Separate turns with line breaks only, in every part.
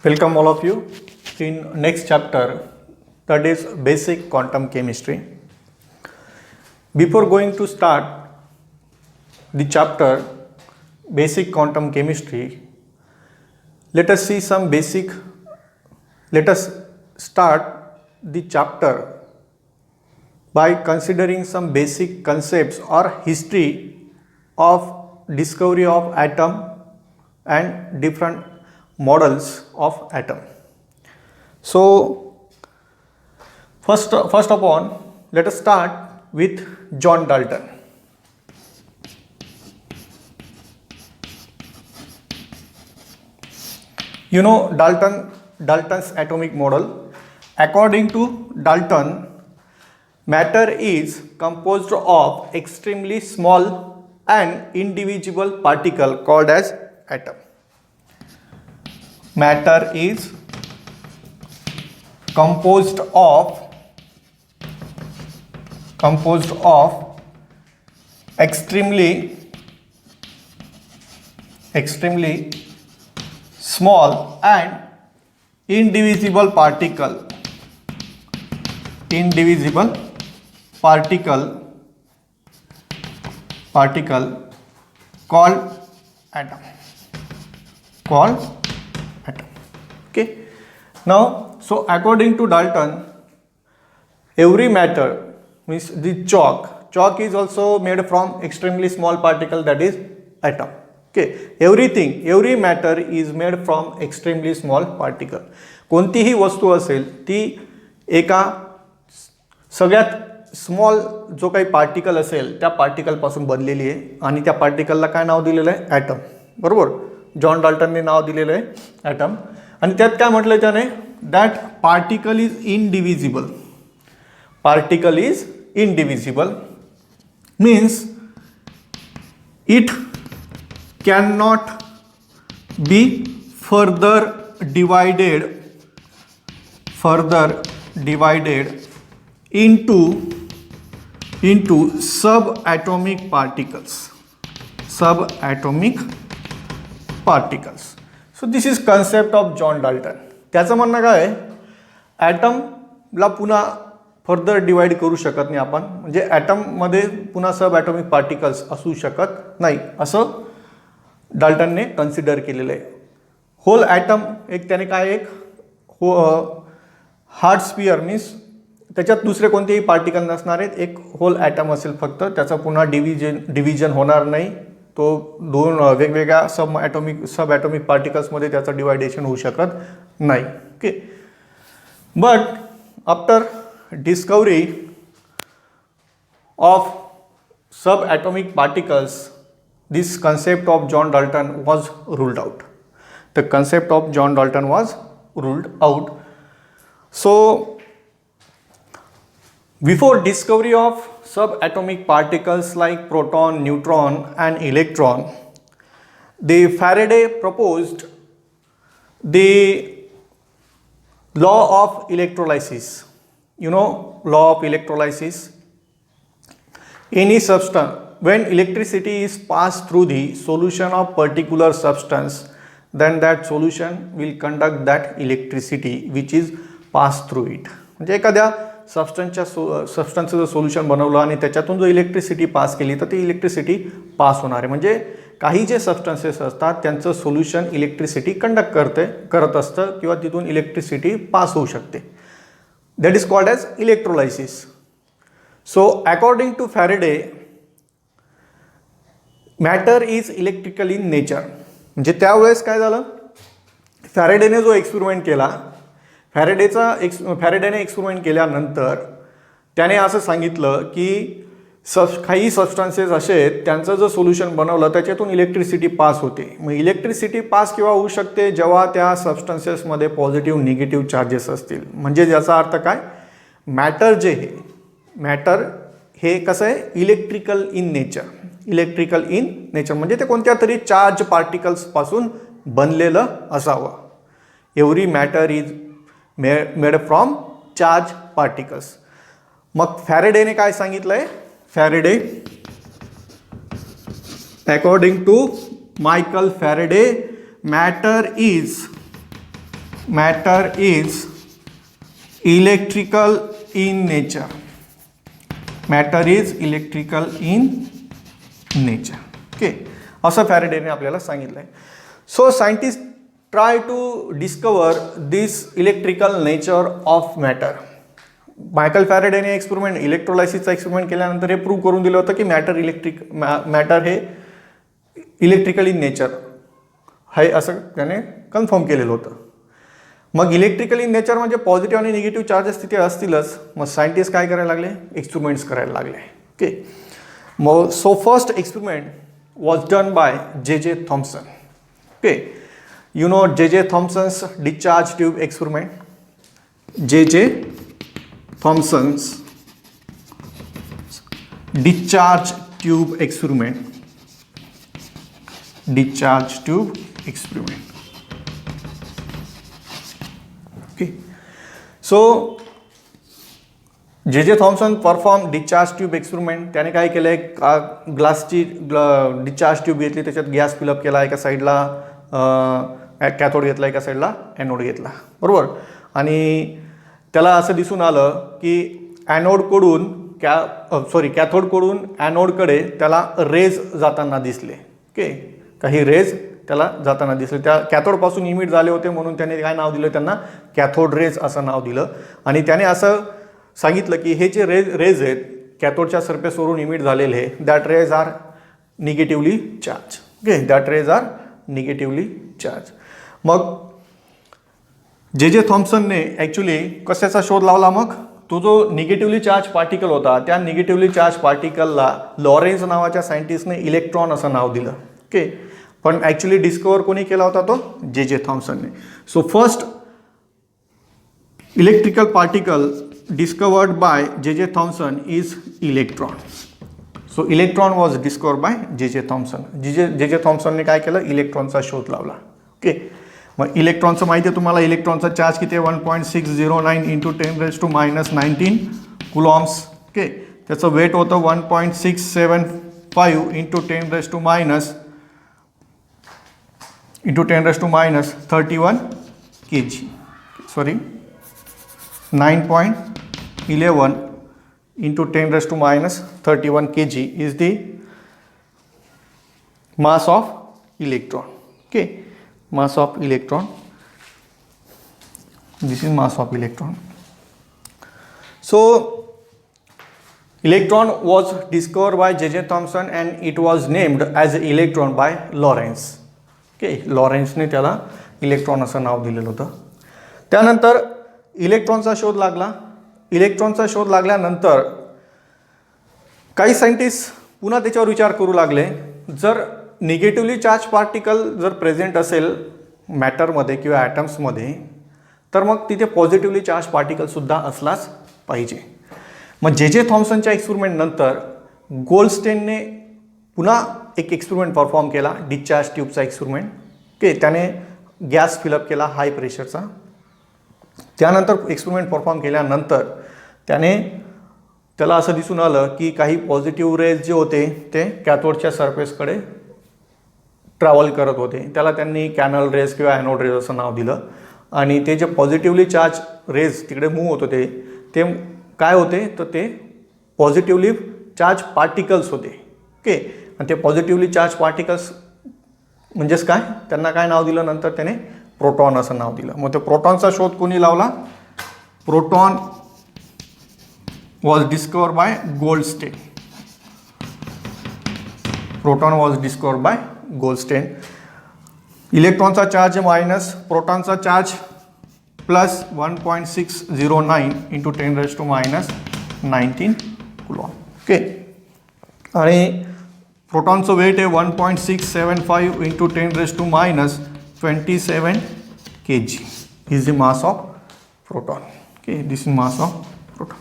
Welcome all of you in next chapter, that is basic quantum chemistry. Before going to start the chapter basic quantum chemistry, let us start the chapter by considering some basic concepts or history of discovery of atom and different models of atom. So first upon, let us start with John Dalton. You know Dalton's atomic model. According to Dalton, matter is composed of extremely small and indivisible particle called as atom. Matter is composed of extremely small and indivisible particle called atom. Okay. Now, so according to Dalton, every matter means the chalk is also made from extremely small particle, that is atom. Okay. Every matter is made from extremely small particle. कोणतीही वस्तू असेल ती एका सगळ्यात small जो काही particle असेल त्या पार्टिकल पासून बनलेली आहे आणि त्या पार्टिकलला काय नाव दिलेलं आहे, ॲटम. बरोबर. जॉन डाल्टनने नाव दिलेलं आहे ॲटम. आणि त्यात काय म्हटलं त्याने, that particle is indivisible means it can not be further divided into subatomic particles. So this is concept of John Dalton. त्याचं म्हणणं काय आहे, ॲटमला पुन्हा फर्दर डिवाइड करू शकत नाही आपण, म्हणजे ॲटममध्ये पुन्हा सब ॲटॉमिक पार्टिकल्स असू शकत नाही असं डाल्टनने कन्सिडर केलेलं आहे. होल ॲटम त्याने काय हार्ड स्पियर मीन्स त्याच्यात दुसरे कोणतेही पार्टिकल नसणार आहेत, एक होल ॲटम असेल फक्त, त्याचा पुन्हा डिव्हिजन होणार नाही, तो दोन वेगवेगळ्या सब ॲटॉमिक पार्टिकल्समध्ये त्याचं डिवायडेशन होऊ शकत नाही. Okay. But after discovery of sub atomic particles, this concept of John Dalton was ruled out. The concept of John Dalton was ruled out. So before discovery of subatomic particles like proton, neutron and electron, the Faraday proposed the law of electrolysis. You know law of electrolysis. Any substance, when electricity is passed through the solution of particular substance, then that solution will conduct that electricity which is passed through it. म्हणजे एखाद्या सबस्टन्सचं जर solution बनवलं आणि त्याच्यातून जो electricity pass केली तर ती इलेक्ट्रिसिटी पास होणार आहे. म्हणजे काही जे सबस्टन्सेस असतात त्यांचं सोल्युशन इलेक्ट्रिसिटी कंडक्ट करत असतं किंवा तिथून इलेक्ट्रिसिटी पास होऊ शकते. That is called as electrolysis. So according to Faraday, matter is electrical in nature. म्हणजे त्यावेळेस काय झालं, फॅरेडेने जो एक्सपेरिमेंट केला, फॅरेडेने एक्सपेरिमेंट केल्यानंतर त्याने असं सांगितलं की काही सबस्टन्सेस असे आहेत त्यांचं जर सोल्युशन बनवलं त्याच्यातून इलेक्ट्रिसिटी पास होते. मग इलेक्ट्रिसिटी पास केव्हा होऊ शकते, जेव्हा त्या सबस्टन्सेसमध्ये पॉझिटिव्ह निगेटिव्ह चार्जेस असतील. म्हणजे ज्याचा अर्थ काय, मॅटर हे कसं आहे, इलेक्ट्रिकल इन नेचर म्हणजे ते कोणत्या तरी चार्ज पार्टिकल्सपासून बनलेलं असावं. Every matter is made from charge particles. मग फॅरेडेने काय सांगितलंय, Faraday according to Michael Faraday, matter is matter is electrical in nature. Matter is electrical in nature. Okay, असं फॅरेडेने आपल्याला सांगितलं आहे. So scientist try to discover this electrical nature of matter. Michael फॅरेडेने experiment, इलेक्ट्रोलायसिसचा experiment केल्यानंतर हे prove करून दिलं होतं की मॅटर हे इलेक्ट्रिकल इन नेचर आहे असं त्याने कन्फर्म केलेलं होतं. मग इलेक्ट्रिकल इन नेचर म्हणजे पॉझिटिव्ह आणि निगेटिव्ह चार्जेस तिथे असतीलच. मग सायंटिस्ट काय करायला लागले, एक्सपेरिमेंट्स करायला लागले. ओके, मग so first experiment was done by J Thompson. Okay, you know जे थॉम्सन्स डिस्चार्ज ट्यूब एक्सपेरिमेंट. जे Thomson's discharge tube experiment. Discharge tube experiment. Okay, so J Thomson perform discharge tube experiment. त्याने काय केलं आहे, ग्लासची discharge tube घेतली, त्याच्यात gas fill up केला, एका साईडला कॅथोड घेतला, एका साईडला ॲनोड घेतला, बरोबर. आणि त्याला असं दिसून आलं की ॲनोडकडून कॅथोडकडून ॲनोडकडे त्याला रेज जाताना दिसले. ओके, काही रेज त्याला जाताना दिसले. त्या कॅथोडपासून इमिट झाले होते म्हणून त्याने काय नाव दिलं, त्यांना कॅथोड रेज असं नाव दिलं. आणि त्याने असं सांगितलं की हे जे रेज आहेत कॅथोडच्या सरफेसवरून इमिट झालेले, that rays are negatively charge. Okay, that rays are negatively charge. मग जे थॉम्सनने ॲक्च्युली कशाचा शोध लावला, मग तो जो निगेटिव्हली चार्ज पार्टिकल होता, त्या निगेटिव्हली चार्ज पार्टिकलला लॉरेन्झ नावाच्या सायंटिस्टने इलेक्ट्रॉन असं नाव दिलं. ओके, पण ॲक्च्युली डिस्कवर कोणी केला होता, तो जे थॉम्सनने. So first electrical particle discovered by J Thomson is electron. So electron was discovered by J Thomson. J थॉम्सनने काय केलं, इलेक्ट्रॉनचा शोध लावला. ओके, मग इलेक्ट्रॉनचं माहिती आहे तुम्हाला, इलेक्ट्रॉनचा चार्ज किती आहे, 1.609 इंटू 10⁻⁻⁻19 कुलॉम्स. ओके, त्याचं वेट होतं 1.675 into 10⁻31 kg. Sorry, 9.11 into 10⁻31 kg is the mass of electron. Okay, mass of electron. This is mass of electron. So electron was discovered by J. Thomson and it was named as electron by Lorentz. Okay, लॉरेन्सने त्याला electron असं नाव दिलेलं होतं. त्यानंतर इलेक्ट्रॉनचा शोध लागला. इलेक्ट्रॉनचा शोध लागल्यानंतर काही सायंटिस्ट पुन्हा त्याच्यावर विचार करू लागले, जर निगेटिव्हली चार्ज पार्टिकल जर प्रेझेंट असेल मॅटरमध्ये किंवा ॲटम्समध्ये, तर मग तिथे पॉझिटिव्हली चार्ज पार्टिकलसुद्धा असलाच पाहिजे. मग जे थॉम्सनच्या एक्सपेरिमेंटनंतर गोल्डस्टेनने पुन्हा एक एक्सपेरिमेंट परफॉर्म केला, डिस्चार्ज ट्यूबचा एक्सपेरिमेंट. ओके, त्याने गॅस फिलअप केला हाय प्रेशरचा. त्यानंतर एक्सपेरिमेंट परफॉर्म केल्यानंतर त्याला असं दिसून आलं की काही पॉझिटिव्ह रेज जे होते ते कॅथोडच्या सरफेसकडे ट्रॅव्हल करत होते. त्याला त्यांनी कॅनल रेज किंवा ॲनोड रेज असं नाव दिलं. आणि ते जे पॉझिटिव्हली चार्ज रेज तिकडे मूव्ह होत होते ते काय होते, तर ते पॉझिटिव्हली चार्ज पार्टिकल्स होते. ओके, आणि ते पॉझिटिव्हली चार्ज पार्टिकल्स म्हणजेच काय, त्यांना काय नाव दिलं नंतर त्याने, प्रोटॉन असं नाव दिलं. मग ते प्रोटॉनचा शोध कोणी लावला, proton was discovered by Goldstein. Proton was discovered by Goldstein. इलेक्ट्रॉनचा चार्ज मायनस, प्रोटॉनचा charge plus 1.609 into 10⁻⁻19 coulomb. Okay, आणि प्रोटॉनचं वेट आहे 1.675 into 10⁻⁻27 kg is the mass of proton. Okay, this is mass of proton.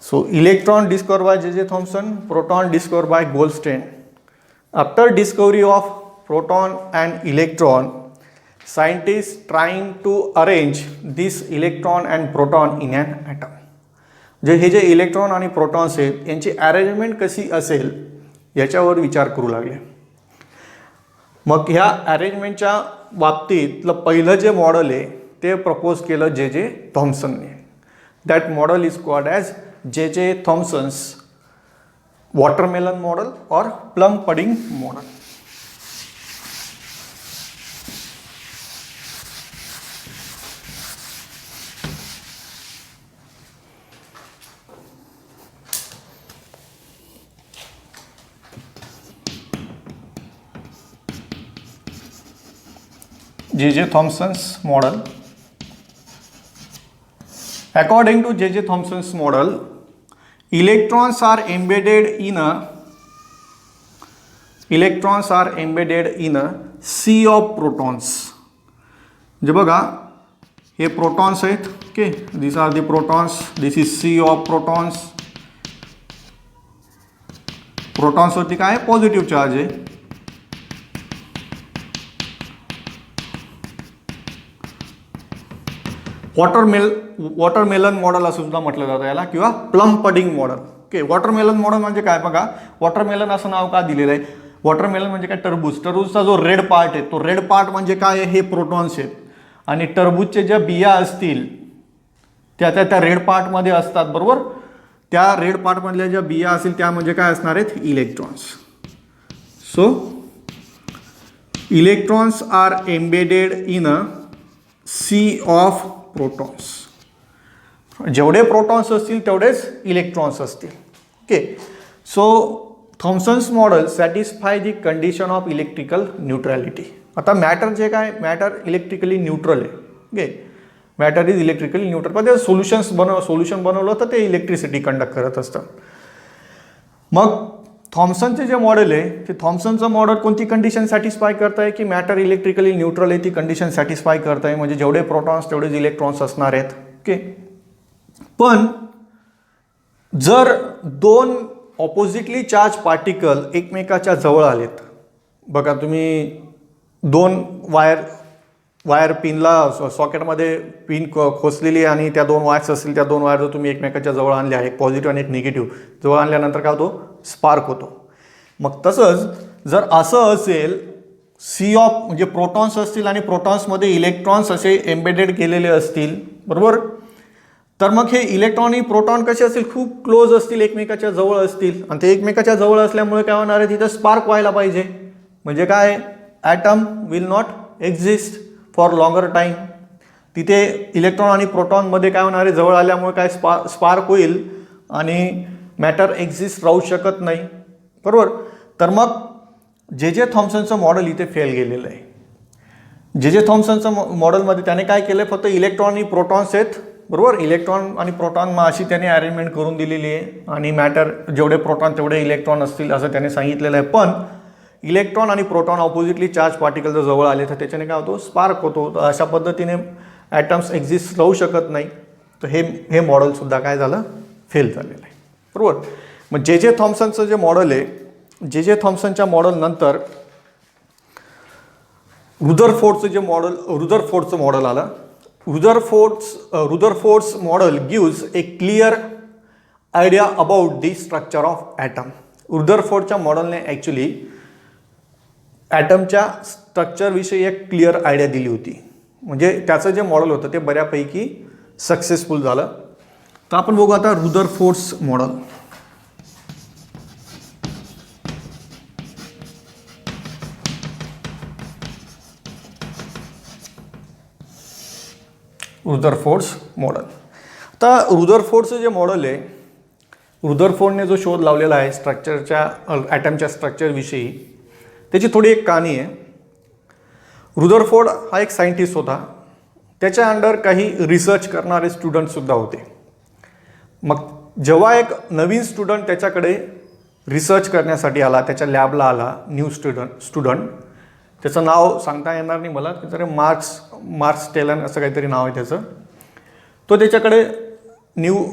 So electron discovered by J. Thomson, proton discovered by Goldstein. After discovery of proton and electron, scientists trying to arrange this electron and proton in an atom. हे जे electron आणि protons आहेत यांची arrangement कशी असेल याच्यावर विचार करू लागले. मग ह्या अरेंजमेंटच्या बाबतीतलं पहिलं जे मॉडेल आहे ते प्रपोज केलं जे जे थॉम्सनने. That model is called as J J Thomson's watermelon model or plum pudding model. J.J. Thomson's model. According to J.J. Thomson's model, electrons are embedded in a sea of protons. जे बघा हे protons आहेत. Okay, this are the protons. This is sea of protons. Protons वरती काय positive charge आहे. Watermelon model असं सुद्धा म्हटलं जातं याला, किंवा plum pudding model. Okay, watermelon model म्हणजे काय बघा, वॉटरमेलन असं नाव का दिलेलं आहे. वॉटरमेलन म्हणजे काय, टरबूज. टरबूजचा जो रेड पार्ट आहे तो रेड पार्ट म्हणजे काय, हे प्रोटॉन्स आहेत. आणि टरबूजचे ज्या बिया असतील त्या रेड पार्टमध्ये असतात, बरोबर. त्या रेड पार्टमधल्या ज्या बिया असतील त्या म्हणजे काय असणार आहेत, electrons. So electrons are embedded in a sea of protons. जेवढे प्रोटॉन्स असतील तेवढेच इलेक्ट्रॉन्स असतील. Okay, so Thomson's model satisfy the condition of electrical neutrality. आता मॅटर जे काय, मॅटर इलेक्ट्रिकली न्यूट्रल आहे. Okay, matter is electrically neutral. पण ते सोल्युशन बनवलं तर ते इलेक्ट्रिसिटी कंडक्ट करत असतं. मग थॉम्सनचे जे मॉडेल आहे ते थॉम्सनचं मॉडेल कोणती कंडिशन सॅटिस्फाय करत आहे, की मॅटर इलेक्ट्रिकली न्यूट्रल आहे ती कंडिशन सॅटिस्फाय करत आहे. म्हणजे जेवढे प्रोटॉन्स तेवढेच इलेक्ट्रॉन्स असणार आहेत. ओके, पण जर दोन ऑपोजिटली चार्ज पार्टिकल एकमेकाच्या जवळ आलेत, बघा तुम्ही दोन वायर पिनला सॉकेटमध्ये पिन खोचलेली आणि त्या दोन वायर्स असतील, त्या दोन वायर जर तुम्ही एकमेकाच्या जवळ आणल्या, एक पॉझिटिव्ह आणि एक निगेटिव्ह, जवळ आणल्यानंतर काय होतो, स्पार्क होतो. मग तसंच जर असं असेल, सी ऑफ म्हणजे प्रोटॉन्स असतील आणि प्रोटॉन्समध्ये इलेक्ट्रॉन्स असे एम्बेडेड केलेले असतील, बरोबर. तर मग हे इलेक्ट्रॉन आणि प्रोटॉन कसे असतील, खूप क्लोज असतील, एकमेकाच्या जवळ असतील. आणि ते एकमेकाच्या जवळ असल्यामुळे काय होणार आहे, तिथं स्पार्क व्हायला पाहिजे. म्हणजे काय, atom will not exist for longer time. तिथे इलेक्ट्रॉन आणि प्रोटॉनमध्ये काय होणार आहे, जवळ आल्यामुळे काय स्पार्क होईल आणि मॅटर एक्झिस्ट राहू शकत नाही, बरोबर. तर मग जे जे थॉम्सनचं मॉडेल इथे फेल गेलेलं आहे. जे जे थॉम्सनचं मॉडेलमध्ये त्याने काय केलं, फक्त इलेक्ट्रॉन आणि प्रोटॉन्स आहेत, बरोबर. इलेक्ट्रॉन आणि प्रोटॉन मग अशी त्याने अरेंजमेंट करून दिलेली आहे. आणि मॅटर जेवढे प्रोटॉन तेवढे इलेक्ट्रॉन असतील असं त्याने सांगितलेलं आहे. पण इलेक्ट्रॉन आणि प्रोटॉन ऑपोजिटली चार्ज पार्टिकल जर जवळ आले तर त्याच्याने काय होतो, स्पार्क होतो. तर अशा पद्धतीने ॲटम्स एक्झिस्ट राहू शकत नाही. तर हे मॉडेलसुद्धा काय झालं, फेल झालेलं आहे, बरोबर. मग जे जे थॉम्सनचं जे मॉडेल आहे, जे जे थॉम्सनच्या मॉडेल नंतर रुदरफोर्डचं मॉडेल आलं. Rutherford's model gives a clear idea about the structure of atom. रुदरफोर्डच्या मॉडेलने ॲक्च्युली ॲटमच्या स्ट्रक्चरविषयी एक क्लिअर आयडिया दिली होती. म्हणजे त्याचं जे मॉडेल होतं ते बऱ्यापैकी सक्सेसफुल झालं. तर आपण बघू आता रुदरफोर्ड्स मॉडेल. रुदरफोर्ड्स मॉडेल. आता रुदरफोर्डचं जे मॉडेल आहे, रुदरफोर्डने जो शोध लावलेला आहे स्ट्रक्चरच्या ॲटमच्या स्ट्रक्चरविषयी, त्याची थोडी एक कहाणी आहे. रुदरफोर्ड हा एक सायंटिस्ट होता. त्याच्या अंडर काही रिसर्च करणारे स्टुडंटसुद्धा होते. मग जेव्हा एक नवीन स्टुडंट त्याच्याकडे रिसर्च करण्यासाठी आला, त्याच्या लॅबला आला, न्यू स्टुडंट, त्याचं नाव सांगता येणार नाही मला, तरी मार्क्स टेलन असं काहीतरी नाव आहे त्याचं. तो त्याच्याकडे न्यू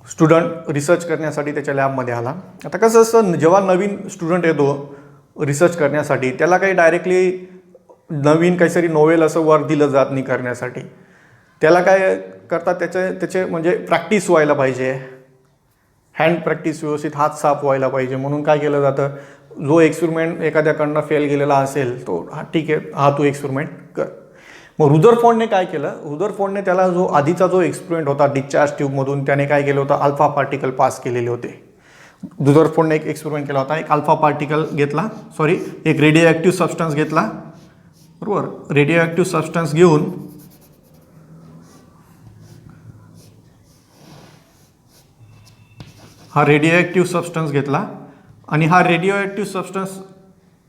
स्टुडंट रिसर्च करण्यासाठी त्याच्या लॅबमध्ये आला. आता कसं असतं, जेव्हा नवीन स्टुडंट येतो रिसर्च करण्यासाठी, त्याला काही डायरेक्टली नवीन काहीतरी नोवेल असं वर्क दिलं जात नाही करण्यासाठी. त्याला काय करतात, त्याचे म्हणजे प्रॅक्टिस व्हायला पाहिजे, हँड प्रॅक्टिस, व्यवस्थित हात साफ व्हायला पाहिजे. म्हणून काय केलं जातं, जो एक्सपेरिमेंट एखाद्याकडनं फेल गेलेला असेल तो ठीक आहे, हा तू एक्सपेरिमेंट कर. मग रुदरफोर्डने काय केलं, रुदरफोर्डने त्याला जो आधीचा जो एक्सपेरिमेंट होता डिस्चार्ज ट्यूबमधून, त्याने काय केलं होतं, अल्फा पार्टिकल पास केलेले होते. रुदरफोर्डने एक एक्सपेरिमेंट केला होता, एक अल्फा पार्टिकल घेतला, एक रेडिओ ॲक्टिव्ह सबस्टन्स घेतला, बरोबर. रेडिओ ॲक्टिव्ह सबस्टन्स घेऊन हा रेडिओ ॲक्टिव्ह सबस्टन्स घेतला आणि हा रेडिओ ॲक्टिव्ह सबस्टन्स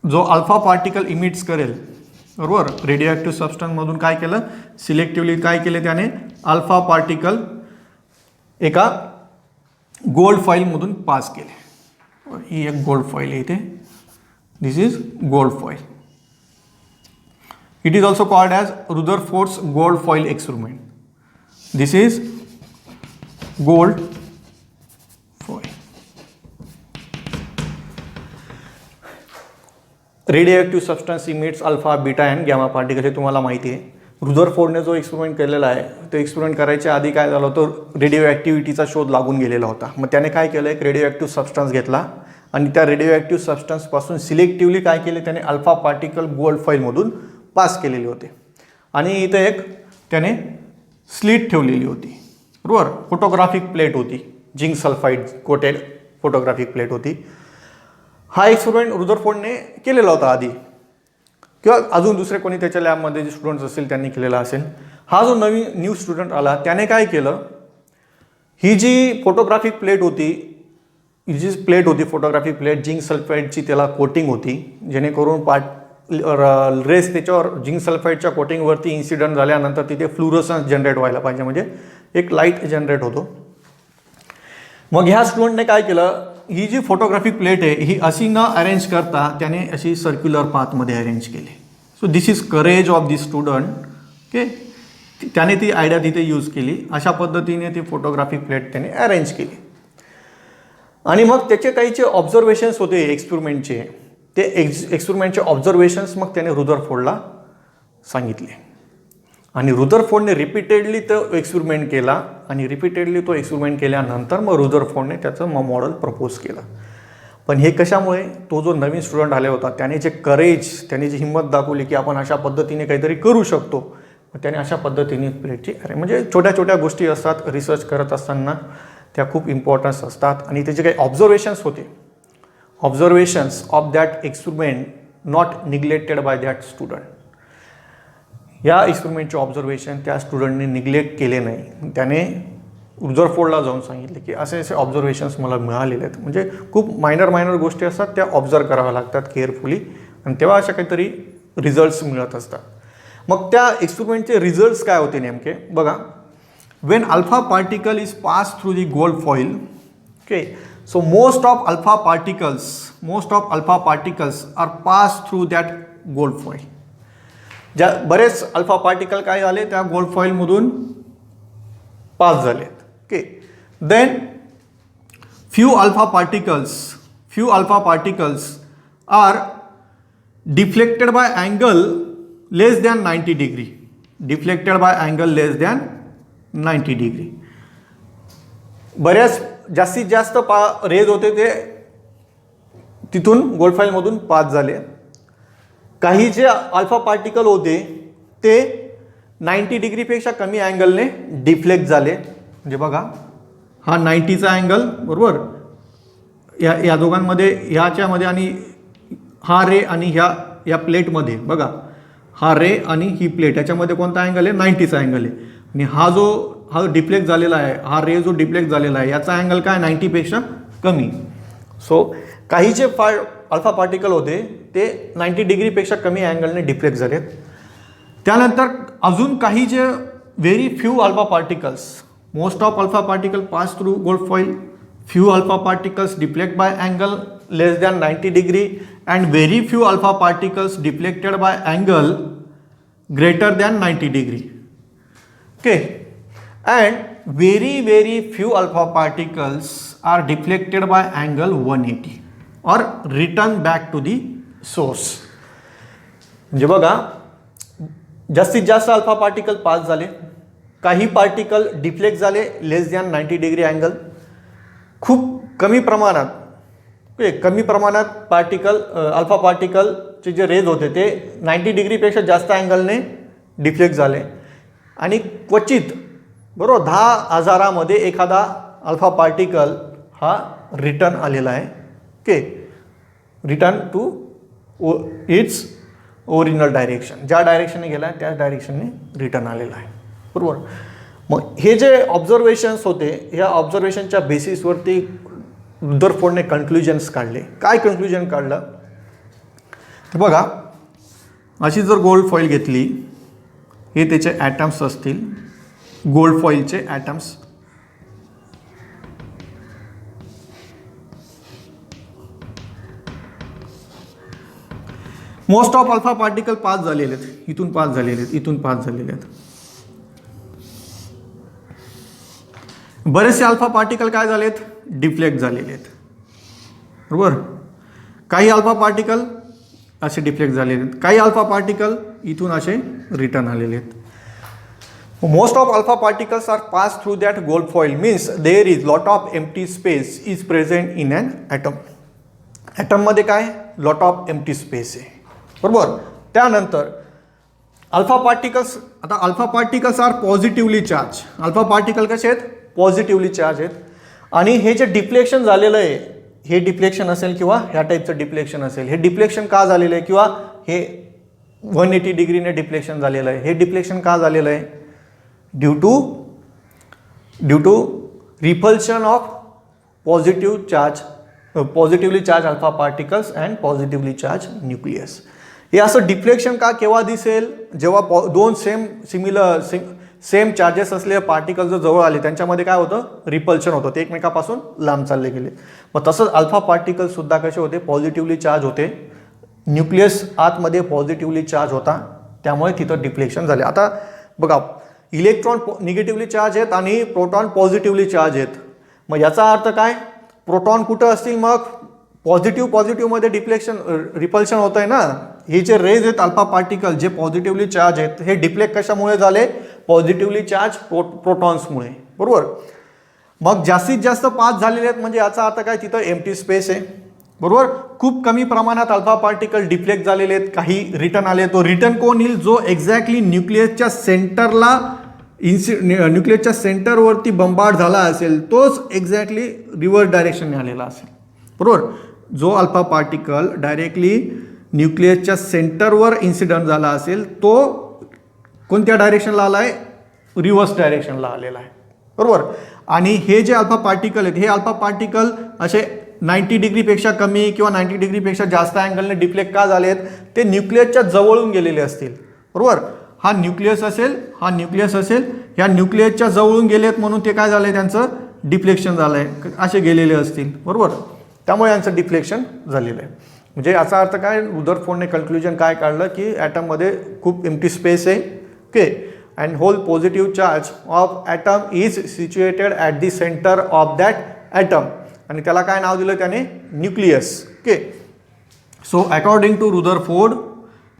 जो अल्फा पार्टिकल इमिट्स करेल, बरोबर. रेडिओ ॲक्टिव्ह सबस्टन्समधून काय केलं, सिलेक्टिव्हली काय केले त्याने, अल्फा पार्टिकल एका गोल्ड फॉईलमधून पास केले. ही एक गोल्ड फॉईल आहे इथे, this is gold foil. It is also called as Rutherford's gold foil experiment. This is gold foil. Radioactive substance emits alpha, beta and gamma particle, हे तुम्हाला माहिती आहे. रुदरफोर्डने जो एक्सपेरिमेंट केलेला आहे तो एक्सपेरिमेंट करायच्या आधी काय झालं होतं, रेडिओ ॲक्टिव्हिटीचा शोध लागून गेलेला होता. मग त्याने काय केलं, एक रेडिओ ॲक्टिव्ह सबस्टन्स घेतला आणि त्या रेडिओ ॲक्टिव्ह सबस्टन्सपासून सिलेक्टिव्हली काय केले त्याने, अल्फा पार्टिकल गोल्ड फॉईलमधून पास केलेले होते. आणि इथे एक त्याने स्लिट ठेवलेली होती, बरोबर. फोटोग्राफिक प्लेट होती, zinc sulphide coated photographic plate होती. हा एक्सपेरिमेंट रुदरफोर्डने केलेला होता आधी, किंवा अजून दुसरे कोणी त्याच्या लॅबमध्ये जे स्टुडंट्स असतील त्यांनी केलेला असेल. हा जो न्यू स्टुडंट आला त्याने काय केलं, ही जी फोटोग्राफिक प्लेट होती, ही जी प्लेट होती फोटोग्राफिक प्लेट, झिंक सल्फाईडची त्याला कोटिंग होती, जेणेकरून रेस त्याच्यावर झिंक सल्फाईडच्या कोटिंगवरती इन्सिडंट झाल्यानंतर तिथे फ्लुरोसन्स जनरेट व्हायला पाहिजे, म्हणजे एक लाईट जनरेट होतो. मग ह्या स्टुडंटने काय केलं, ही जी फोटोग्राफिक प्लेट आहे ही अशी न अरेंज करता त्याने अशी सर्क्युलर पाथमध्ये अरेंज केली. So this is courage of the student. Okay, त्याने ती आयडिया तिथे यूज केली. अशा पद्धतीने ती फोटोग्राफिक प्लेट त्याने अरेंज केली. आणि मग त्याचे काही जे ऑब्झर्वेशन्स होते एक्सपेरिमेंटचे, ते एक्सपेरिमेंटचे ऑब्झर्वेशन्स मग त्याने रुदरफोर्डला सांगितले. आणि रुदरफोर्डने रिपीटेडली तो एक्सपेरिमेंट केला आणि रिपीटेडली तो एक्सपेरिमेंट केल्यानंतर मग रुदरफोर्डने त्याचं मॉडेल प्रपोज केलं. पण हे कशामुळे, तो जो नवीन स्टुडंट आला होता त्याने जे करेज, त्याने जी हिंमत दाखवली की आपण अशा पद्धतीने काहीतरी करू शकतो, त्याने अशा पद्धतीने प्लेटची म्हणजे छोट्या छोट्या गोष्टी असतात रिसर्च करत असताना, त्या खूप इम्पॉर्टन्स असतात. आणि त्याचे काही ऑब्झर्वेशन्स होते, observations of that experiment not neglected by that student. या एक्सपेरिमेंटचे ऑब्झर्वेशन त्या स्टुडंटने निग्लेक्ट केले नाही. त्याने रुदरफोर्डला जाऊन सांगितले की असे असे ऑब्झर्वेशन्स मला मिळालेले आहेत. म्हणजे खूप मायनर गोष्टी असतात, त्या ऑब्झर्व कराव्या लागतात केअरफुली, आणि तेव्हा अशा काहीतरी रिझल्ट्स मिळत असतात. मग त्या एक्सपेरिमेंटचे रिझल्ट्स काय होते नेमके बघा. When alpha particle is pass through the gold foil, okay, so most of alpha particles are pass through that gold foil. ज्या बरेच अल्फा पार्टिकल काय झाले, त्या गोल्ड फॉईलमधून पास झालेत. Okay, then few alpha particles are deflected by angle less than 90 degree. Deflected by angle less than 90 degree. बऱ्याच जास्तीत जास्त रेज होते ते तिथून गोल्ड फॉईलमधून पास झाले. काही जे अल्फा पार्टिकल होते ते 90 डिग्रीपेक्षा कमी अँगलने डिफ्लेक्ट झाले. म्हणजे बघा, हा 90चा अँगल, बरोबर, या दोघांमध्ये, ह्याच्यामध्ये आणि हा रे आणि या प्लेटमध्ये बघा, हा रे आणि ही प्लेट, याच्यामध्ये कोणता अँगल आहे, 90चा अँगल आहे. आणि हा डिफ्लेक्ट झालेला आहे, हा रे जो डिफ्लेक्ट झालेला आहे याचा अँगल काय, 90पेक्षा कमी. सो काही जे अल्फा पार्टिकल होते ते 90 डिग्रीपेक्षा कमी अँगलने डिफ्लेक्ट झालेत. त्यानंतर अजून काही जे very few alpha particles, most of alpha particle pass through gold foil, few alpha particles deflect by angle less than 90 degree, and very few alpha particles deflected by angle greater than 90 degree. Okay, and very few alpha particles are deflected by angle 180 और return back to the source. म्हणजे बघा, जास्तीत जास्त alpha particle pass झाले, काही particle deflect झाले लेस than 90 degree angle, खूप कमी प्रमाणात कमी प्रमाणात पार्टिकल अल्फा पार्टिकलचे जे रेज होते ते 90 डिग्रीपेक्षा जास्त अँगलने डिफ्लेक्ट झाले आणि क्वचित बरोबर 10,000मध्ये एखादा अल्फा पार्टिकल हा रिटर्न आलेला आहे. Return to its original direction, ज्या डायरेक्शनने गेला आहे त्याच डायरेक्शनने रिटर्न आलेला आहे. बरोबर. मग हे जे ऑब्झर्वेशन्स होते ह्या ऑब्झर्वेशनच्या बेसिसवरती रुदरफोर्डने कन्क्लुजन्स काढले. काय कन्क्लुजन काढलं तर बघा, अशी जर गोल्ड फॉईल घेतली, हे त्याचे ॲटम्स असतील, गोल्ड फॉईलचे atoms. Most of alpha particle pass झालेले आहेत, इथून पास झालेले आहेत, इथून पास झालेले आहेत. बरेचसे अल्फा पार्टिकल काय झालेत, डिफ्लेक्ट झालेले आहेत. बरोबर. काही अल्फा पार्टिकल असे डिफ्लेक्ट झालेले आहेत, काही अल्फा पार्टिकल इथून असे रिटर्न आलेले आहेत. Most of alpha particles are pass through that gold foil, means there is lot of empty space is present in an atom. ॲटममध्ये काय लॉट ऑफ एम्प्टी स्पेस आहे. बरोबर. त्यानंतर अल्फा पार्टिकल्स, आता alpha particles are positively charge. Alpha particle कसे आहेत, positively charge आहेत. आणि हे जे डिफ्लेक्शन झालेलं आहे, हे डिफ्लेक्शन असेल किंवा ह्या टाईपचं डिफ्लेक्शन असेल, हे डिफ्लेक्शन का झालेलं आहे, किंवा हे 180 डिग्रीने डिफ्लेक्शन झालेलं आहे, हे डिफ्लेक्शन का झालेलं आहे, due to repulsion of positively charge alpha particles and positively charge nucleus. हे असं डिफ्लेक्शन का केव्हा दिसेल, जेव्हा दोन सेम चार्जेस असलेले पार्टिकल जर जवळ आले, त्यांच्यामध्ये काय होतं, रिपल्शन होतं, ते एकमेकापासून लांब चालले गेले. मग तसंच अल्फा पार्टिकल सुद्धा कसे होते, पॉझिटिव्हली चार्ज होते. न्यूक्लियस आतमध्ये पॉझिटिव्हली चार्ज होता, त्यामुळे तिथं डिफ्लेक्शन झाले. आता बघा, इलेक्ट्रॉन निगेटिव्हली चार्ज आहेत आणि प्रोटॉन पॉझिटिव्हली चार्ज आहेत. मग याचा अर्थ काय, प्रोटॉन कुठं असतील, मग पॉझिटिव्हमध्ये रिपल्शन होत आहे ना. हे जे रेज आहेत अल्फा पार्टिकल जे पॉझिटिव्हली चार्ज आहेत, हे डिफ्लेक्ट कशामुळे झाले, पॉझिटिव्हली चार्ज प्रोटॉन्समुळे. बरोबर. मग जास्तीत जास्त पास झालेले आहेत, म्हणजे याचा अर्थ काय, तिथं एम्प्टी स्पेस आहे. बरोबर. खूप कमी प्रमाणात अल्फा पार्टिकल डिफ्लेक्ट झालेले आहेत, काही रिटर्न आले. तो रिटर्न कोण येईल, जो एक्झॅक्टली न्यूक्लियसच्या सेंटरवरती बंबार्ड झाला असेल, तोच एक्झॅक्टली रिव्हर्स डायरेक्शनने आलेला असेल. बरोबर. जो अल्फा पार्टिकल डायरेक्टली न्यूक्लियसच्या सेंटरवर इन्सिडंट झाला असेल, तो कोणत्या डायरेक्शनला आला आहे, रिव्हर्स डायरेक्शनला आलेला आहे. बरोबर. आणि हे जे अल्फा पार्टिकल आहेत, हे अल्फा पार्टिकल असे 90 डिग्रीपेक्षा कमी किंवा 90 डिग्रीपेक्षा जास्त अँगलने डिफ्लेक्ट का झाले आहेत, ते न्यूक्लियसच्या जवळून गेलेले असतील. बरोबर. हा न्यूक्लियस असेल, ह्या न्यूक्लियसच्या जवळून गेलेत म्हणून ते काय झालंय, त्यांचं डिफ्लेक्शन झालं आहे, असे गेलेले असतील. बरोबर. त्यामुळे यांचं डिफ्लेक्शन झालेलं आहे. म्हणजे याचा अर्थ काय, रुदरफोर्डने कन्क्लुजन काय काढलं की ॲटममध्ये खूप एम्प्टी स्पेस आहे. And whole positive charge of atom is situated at the centre of that atom. आणि त्याला काय नाव दिलं त्याने, nucleus. So according to Rutherford,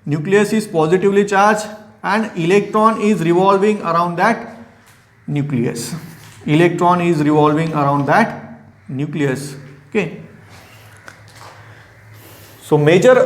nucleus is positively charge and electron is revolving around that nucleus. So major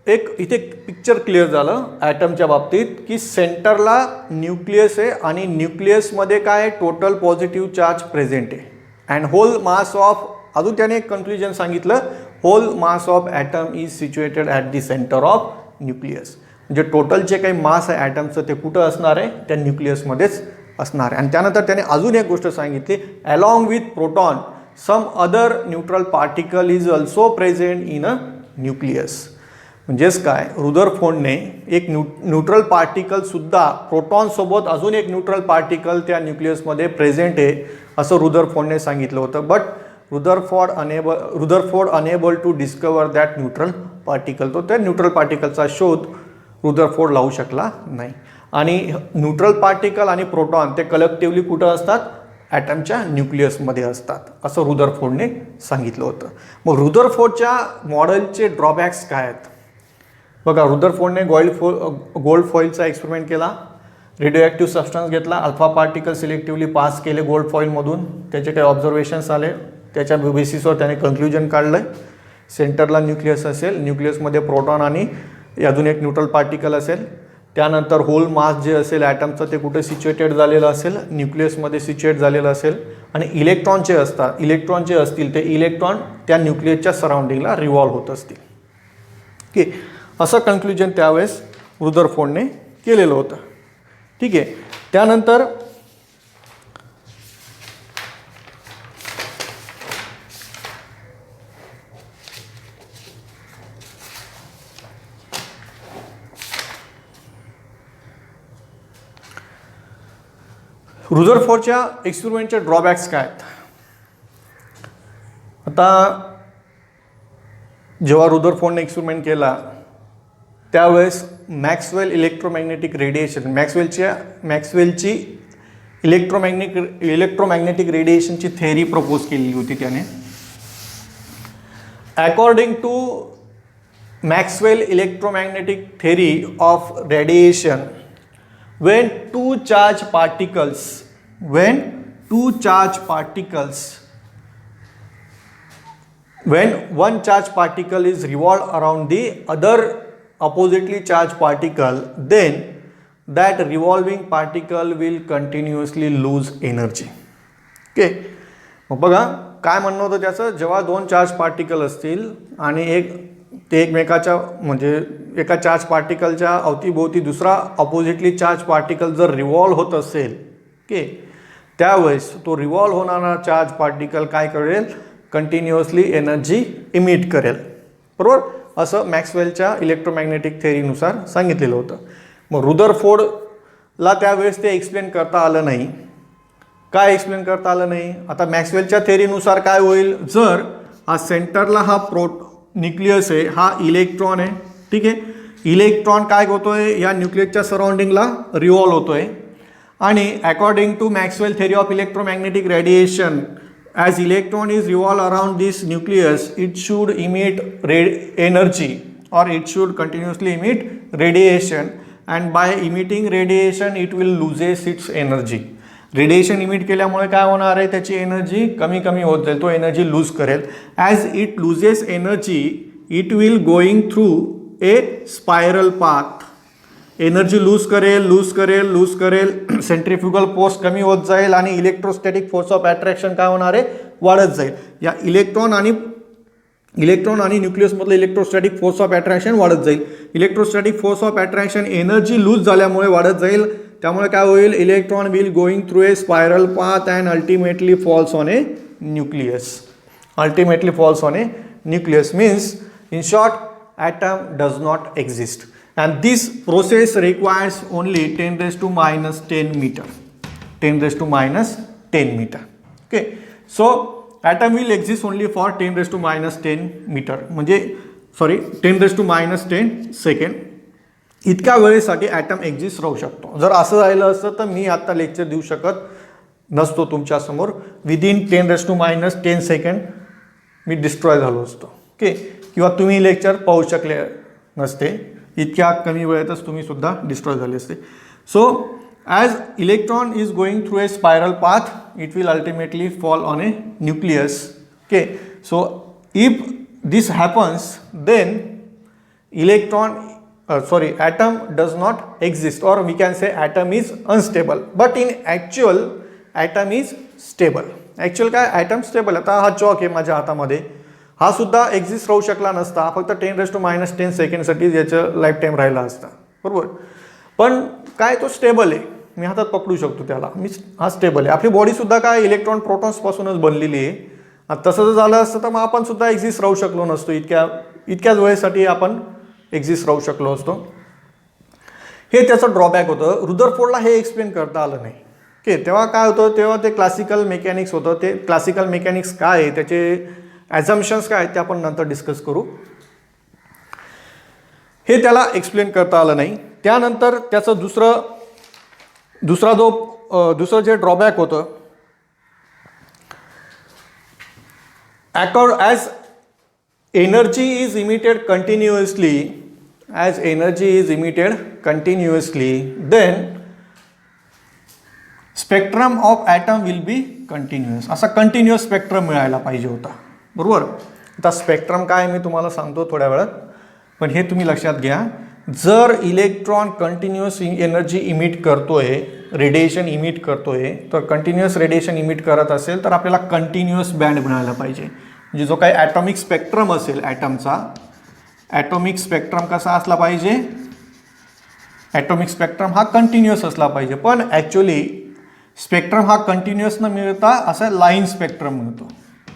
एक इथे picture clear झालं ॲटमच्या बाबतीत की सेंटरला न्यूक्लियस आहे आणि न्यूक्लियसमध्ये काय टोटल पॉझिटिव्ह चार्ज प्रेझेंट आहे. अँड होल मास ऑफ, अजून त्याने एक कन्क्लुजन सांगितलं, whole mass of atom is situated at the centre of nucleus. म्हणजे टोटल जे काही मास आहे ॲटमचं ते कुठं असणार आहे, त्या न्यूक्लियसमध्येच असणार आहे. आणि त्यानंतर त्याने अजून एक गोष्ट सांगितली, along with proton some other neutral particle is also present in a nucleus. म्हणजेच काय, रुदरफोर्डने एक न्यूट्रल पार्टिकलसुद्धा, प्रोटॉनसोबत अजून एक न्यूट्रल पार्टिकल त्या न्यूक्लियसमध्ये प्रेझेंट आहे असं रुदरफोर्डने सांगितलं होतं. But Rutherford unable to discover that neutral particle. तो त्या न्यूट्रल पार्टिकलचा शोध रुदरफोर्ड लावू शकला नाही. आणि न्यूट्रल पार्टिकल आणि प्रोटॉन ते कलेक्टिव्हली कुठं असतात, ॲटमच्या न्यूक्लियसमध्ये असतात असं रुदरफोर्डने सांगितलं होतं. मग रुदरफोर्डच्या मॉडेलचे ड्रॉबॅक्स काय आहेत बघा. रुदरफोर्डने गोल्ड फॉईलचा एक्सपेरिमेंट केला, रेडिओ ॲक्टिव्ह सबस्टन्स घेतला, अल्फा पार्टिकल सिलेक्टिव्हली पास केले गोल्ड फॉईलमधून, त्याचे काही ऑब्झर्वेशन्स आले, त्याच्या बेसिसवर त्याने कन्क्लुजन काढलं. सेंटरला न्यूक्लियस असेल, न्यूक्लियसमध्ये प्रोटॉन आणि अजून एक न्यूट्रल पार्टिकल असेल. त्यानंतर होल मास जे असेल ॲटमचं ते कुठे सिच्युएटेड झालेलं असेल, न्यूक्लियसमध्ये सिच्युएट झालेलं असेल. आणि इलेक्ट्रॉन जे असतील ते इलेक्ट्रॉन त्या न्यूक्लियसच्या सराउंडिंगला रिव्हॉल्व होत असतील. ओके, असं कन्क्ल्युजन त्यावेळेस रुदरफोर्डने केलेलं होतं. ठीक आहे. त्यानंतर रुदरफोर्डच्या एक्सपेरिमेंटचे ड्रॉबॅक्स काय आहेत? आता जेव्हा रुदरफोर्डने एक्सपेरिमेंट केला त्यावेळेस मॅक्सवेल इलेक्ट्रोमॅग्नेटिक रेडिएशन, मॅक्सवेलची इलेक्ट्रोमॅग्नेटिक रेडिएशनची थेअरी प्रपोज केलेली होती त्याने. According to Maxwell electromagnetic theory of radiation, when one charge particle is revolved around the other oppositely charged particle, then that revolving particle will continuously lose energy. Okay, मग बघा काय म्हणणं होतं त्याचं, जेव्हा दोन चार्ज पार्टिकल असतील आणि ते एकमेकाच्या म्हणजे एका चार्ज पार्टिकलच्या अवतीभोवती दुसरा ऑपोजिटली चार्ज पार्टिकल जर रिव्हॉल्व होत असेल, ओके, त्यावेळेस तो रिव्हॉल्व होणारा चार्ज पार्टिकल काय करेल, कंटिन्युअसली एनर्जी इमिट करेल. बरोबर, असं मॅक्सवेलच्या इलेक्ट्रोमॅग्नेटिक थेअरीनुसार सांगितलेलं होतं. मग रुदरफोर्डला त्यावेळेस ते एक्सप्लेन करता आलं नाही. काय एक्सप्लेन करता आलं नाही? आता मॅक्सवेलच्या थेअरीनुसार काय होईल, जर हा सेंटरला हा न्यूक्लियस आहे, हा इलेक्ट्रॉन आहे. ठीक आहे, इलेक्ट्रॉन काय होतोय, या न्यूक्लियसच्या सराउंडिंगला रिव्हॉल्व होतोय. आणि according to Maxwell theory of electromagnetic radiation, as electron is revolve around this nucleus, it should emit energy, or it should continuously emit radiation, and by emitting radiation it will loses its energy. Radiation emit केल्यामुळे काय होणार आहे, त्याची energy कमी कमी होत जाईल, तो एनर्जी लूज करेल. As it loses energy it will going through a spiral path. Energy lose करेल, सेंट्रिफ्युगल फोर्स कमी होत जाईल आणि इलेक्ट्रोस्टॅटिक फोर्स ऑफ अट्रॅक्शन काय होणार आहे, वाढत जाईल. या इलेक्ट्रॉन आणि न्यूक्लियसमधलं इलेक्ट्रोस्टॅटिक फोर्स ऑफ अट्रॅक्शन वाढत जाईल. Electrostatic force of attraction energy lose झाल्यामुळे वाढत जाईल. त्यामुळे काय होईल, electron will going through a spiral path and ultimately falls on a nucleus. Means in short, atom does not exist, and this process requires only 10 raised to minus 10 meter. Okay, so atom will exist only for 10 raised to minus 10 meter, म्हणजे 10 raised to minus 10 second इतक्या वेळेसाठी item exist राहू शकतो. जर असं राहिलं असतं तर मी आता लेक्चर देऊ शकत नसतो तुमच्यासमोर. Within 10 raised to minus 10 second me destroy झालो असतो. ओके, किंवा तुम्ही लेक्चर पाहू शकले नसते, इतक्या कमी वेळेतच तुम्ही सुद्धा डिस्ट्रॉय झाले असते. So as electron is going through a spiral path, it will ultimately fall on a nucleus. Okay, so if this happens then atom does not exist, or we can say atom is unstable, but in actual atom is stable. Actual काय, item stable. आता हा chalk आहे माझ्या हातामध्ये, हा सुद्धा exist राहू शकला नसता, फक्त 10 raised to minus 10 सेकंडसाठी याचं लाईफ टाईम राहिला असता. बरोबर, पण काय तो स्टेबल आहे, मी हातात पकडू शकतो त्याला, हा स्टेबल आहे. आपली बॉडीसुद्धा काय इलेक्ट्रॉन प्रोटॉन्सपासूनच बनलेली आहे. तसं जर झालं असतं तर मग आपण सुद्धा एक्झिस्ट राहू शकलो नसतो, इतक्याच वेळेसाठी आपण एक्झिस्ट राहू शकलो असतो. हे त्याचं ड्रॉबॅक होतं. रुदरफोर्डला हे एक्सप्लेन करता आलं नाही. ओके, तेव्हा काय होतं, तेव्हा ते क्लासिकल मेकॅनिक्स होतं. ते क्लासिकल मेकॅनिक्स काय आहे, त्याचे ॲझम्पशन्स काय आहेत ते आपण नंतर डिस्कस करू. हे त्याला एक्सप्लेन करता आलं नाही. त्यानंतर त्याचं दुसरं जे ड्रॉबॅक होतं, as energy is emitted continuously, then spectrum of atom will be continuous. असा कंटिन्युअस स्पेक्ट्रम मिळायला पाहिजे होता. बरोबर, आता स्पेक्ट्रम काय मी तुम्हाला सांगतो थोड्या वेळात, पण हे तुम्ही लक्षात घ्या, जर इलेक्ट्रॉन कंटिन्युअस एनर्जी इमिट करतोय, रेडिएशन इमिट करतोय, तर कंटिन्युअस रेडिएशन इमिट करत असेल तर आपल्याला कंटिन्युअस बँड मिळायला पाहिजे. म्हणजे जो काही ॲटॉमिक स्पेक्ट्रम असेल ॲटमचा, ॲटॉमिक स्पेक्ट्रम कसा असला पाहिजे, ॲटॉमिक स्पेक्ट्रम हा कंटिन्युअस असला पाहिजे. पण ॲक्च्युली स्पेक्ट्रम हा कंटिन्युअस न मिळता असा लाईन स्पेक्ट्रम मिळतो,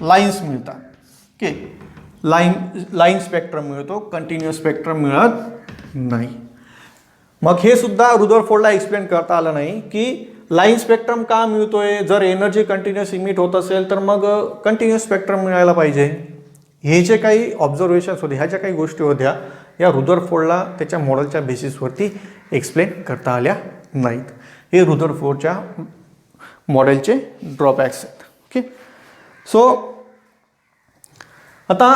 लाईन्स मिळतात. ओके, लाईन स्पेक्ट्रम मिळतो, कंटिन्युअस स्पेक्ट्रम मिळत नाही. मग हे सुद्धा रुदरफोर्डला एक्सप्लेन करता आलं नाही की लाईन स्पेक्ट्रम का मिळतोय, जर एनर्जी कंटिन्युअस इमिट होत असेल तर मग कंटिन्युअस स्पेक्ट्रम मिळायला पाहिजे. हे जे काही ऑब्झर्वेशन्स होते, ह्या ज्या काही गोष्टी होत्या, या रुदरफोर्डला त्याच्या मॉडेलच्या बेसिसवरती एक्सप्लेन करता आल्या नाहीत. हे रुदरफोर्डच्या मॉडेलचे ड्रॉबॅक्स आहेत. ओके, सो आता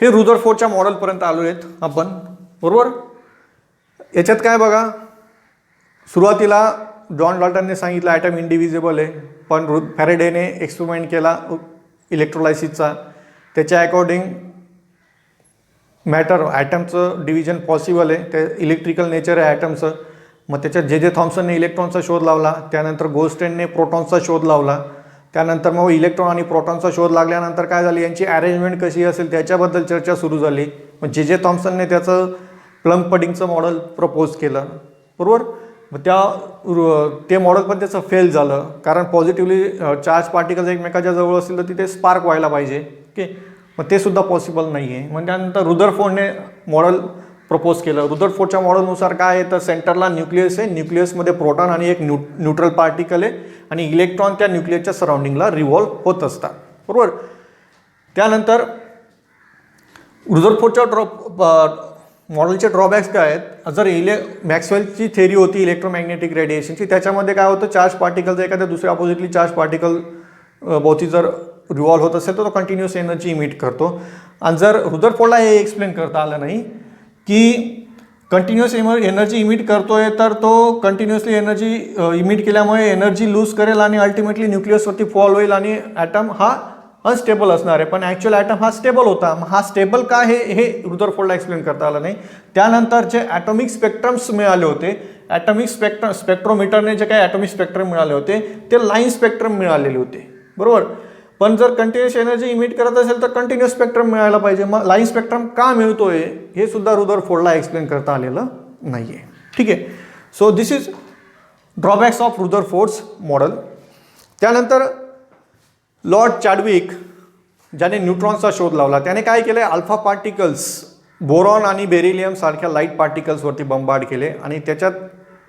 हे रुदरफोर्डच्या मॉडेलपर्यंत आलो आहेत आपण, बरोबर. याच्यात काय बघा, सुरुवातीला जॉन डॉल्टनने सांगितलं ॲटम इंडिव्हिजिबल आहे, पण फॅरेडेने एक्सपेरिमेंट केला इलेक्ट्रोलायसिसचा, त्याच्या अकॉर्डिंग मॅटर ॲटमचं डिव्हिजन पॉसिबल आहे, ते इलेक्ट्रिकल नेचर आहे ॲटमचं. मग त्याच्यात जे थॉम्सनने इलेक्ट्रॉनचा शोध लावला, त्यानंतर गोल्डस्टेनने प्रोटॉनचा शोध लावला, त्यानंतर मग इलेक्ट्रॉन आणि प्रोटॉनचा शोध लागल्यानंतर काय झाली, यांची अरेंजमेंट कशी असेल त्याच्याबद्दल चर्चा सुरू झाली. मग जे थॉम्सनने त्याचं प्लम पडिंगचं मॉडेल प्रपोज केलं, बरोबर. मग ते मॉडेल पण त्याचं फेल झालं, कारण पॉझिटिव्हली चार्ज पार्टिकल्स एकमेकाच्या जवळ असतील तर तिथे स्पार्क व्हायला पाहिजे. ओके, मग ते सुद्धा पॉसिबल नाही आहे. मग त्यानंतर रुदरफोर्डने मॉडेल प्रपोज केलं. रुदरफोर्डच्या मॉडेलनुसार काय आहे तर सेंटरला न्यूक्लियस आहे, न्यूक्लियसमध्ये प्रोटॉन आणि एक न्यूट्रल पार्टिकल आहे, आणि इलेक्ट्रॉन त्या न्यूक्लियसच्या सराउंडिंगला रिव्हॉल्व होत असतात, बरोबर. त्यानंतर रुदरफोर्डच्या मॉडेलचे ड्रॉबॅक्स काय आहेत, जर मॅक्सवेलची थेरी होती इलेक्ट्रोमॅग्नेटिक रेडिएशनची, त्याच्यामध्ये काय होतं, चार्ज पार्टिकल एखाद्या दुसऱ्या अपोजिटली चार्ज पार्टिकल भोवती जर रिव्हॉल्व होत असेल तर तो कंटिन्युअस एनर्जी इमिट करतो. आणि जर रुदरफोर्डला हे एक्सप्लेन करता आलं नाही की कंटिन्युअस एनर्जी इमिट करतोय, तर तो कंटिन्युअसली एनर्जी इमिट केल्यामुळे एनर्जी लूज करेल आणि अल्टिमेटली न्यूक्लियसवरती फॉल होईल आणि ॲटम हा अनस्टेबल असणार आहे. पण ॲक्च्युअल ॲटम हा स्टेबल होता. मग हा स्टेबल का हे रुदरफोर्डला एक्सप्लेन करता आलं नाही. त्यानंतर जे ॲटॉमिक स्पेक्ट्रम्स मिळाले होते, ॲटॉमिक स्पेक्ट्रोमीटरने जे काही ॲटॉमिक स्पेक्ट्रम मिळाले होते ते लाईन स्पेक्ट्रम मिळालेले होते, बरोबर. पण जर कंटिन्युअस एनर्जी इमिट करत असेल तर कंटिन्युअस स्पेक्ट्रम मिळायला पाहिजे. मग लाईन स्पेक्ट्रम का मिळतोय हे सुद्धा रुदरफोर्डला एक्सप्लेन करता आलेलं नाही आहे. ठीक आहे, so this is drawbacks of Rutherford's model. त्यानंतर लॉर्ड चॅडविक, ज्याने न्यूट्रॉनचा शोध लावला, त्याने काय केलं, अल्फा पार्टिकल्स बोरॉन आणि बेरिलियम सारख्या लाईट पार्टिकल्सवरती बंबार्ड केले, आणि त्याच्यात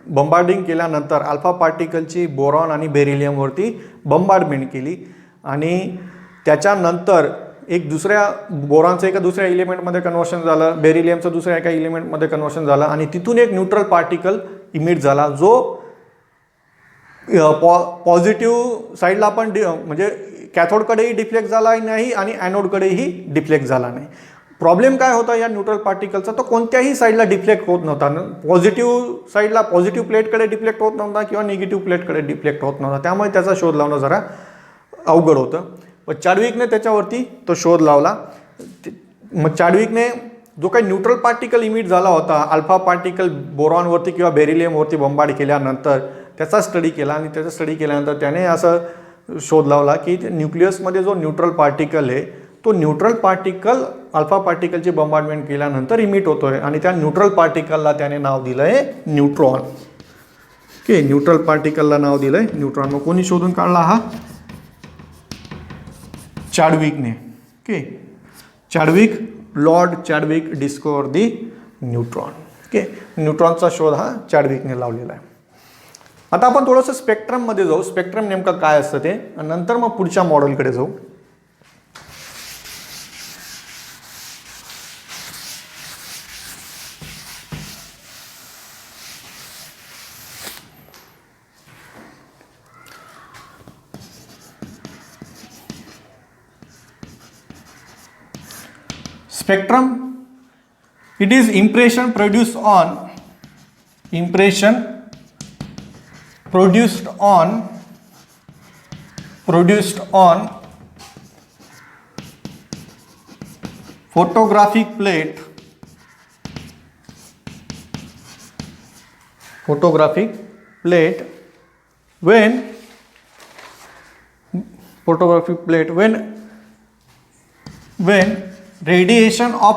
बंबार्डिंग केल्यानंतर अल्फा पार्टिकलची बोरॉन आणि बेरिलियमवरती बंबार्डमेंट केली, आणि त्याच्यानंतर एक दुसऱ्या बोरॉनचं एका दुसऱ्या इलिमेंटमध्ये कन्वर्शन झालं, बेरिलियमचं दुसऱ्या एका इलिमेंटमध्ये कन्वर्शन झालं, आणि तिथून एक न्यूट्रल पार्टिकल इमिट झाला जो पॉझिटिव्ह साईडला पण म्हणजे कॅथोडकडेही डिफ्लेक्ट झाला नाही आणि ॲनोडकडेही डिफ्लेक्ट झाला नाही. प्रॉब्लेम काय होता या न्यूट्रल पार्टिकलचा, तो कोणत्याही साईडला डिफ्लेक्ट होत नव्हता. पॉझिटिव्ह साईडला पॉझिटिव्ह प्लेटकडे डिफ्लेक्ट होत नव्हता किंवा निगेटिव्ह प्लेटकडे डिफ्लेक्ट होत नव्हता, त्यामुळे त्याचा शोध लावणं जरा अवघड होतं. पण चॅडविकने त्याच्यावरती तो शोध लावला. मग चॅडविकने जो काही न्यूट्रल पार्टिकल इमिट झाला होता, अल्फा पार्टिकल बोरॉनवरती किंवा बेरिलियमवरती बंबार्ड केल्यानंतर त्याचा स्टडी केला, आणि त्याचा स्टडी केल्यानंतर त्याने असं शोध लावला की न्यूक्लियसमध्ये जो न्यूट्रल पार्टिकल आहे तो न्यूट्रल पार्टिकल अल्फा पार्टिकलची बंबार्डमेंट केल्यानंतर इमिट होतोय, आणि त्या न्यूट्रल पार्टिकलला त्याने नाव दिलं आहे न्यूट्रॉन. ओके, न्यूट्रल पार्टिकलला नाव दिलं आहे न्यूट्रॉन. मग कोणी शोधून काढला हा, चॅडविकने. Okay, Chadwick, lord Chadwick discover the neutron. Okay, न्यूट्रॉनचा शोध हा चॅडविकने लावलेला आहे. आता आपण थोडंसं स्पेक्ट्रममध्ये जाऊ, स्पेक्ट्रम नेमकं काय असतं ते, आणि नंतर मग पुढच्या मॉडेलकडे जाऊ. Spectrum, it is impression produced on photographic plate when radiation of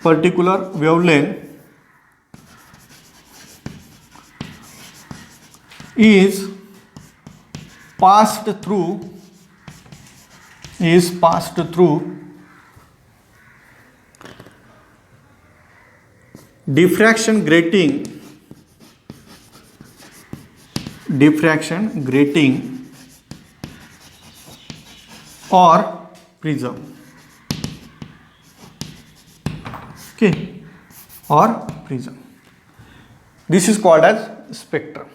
particular wavelength is passed through diffraction grating or prism. Okay, or prism. This is called as spectrum.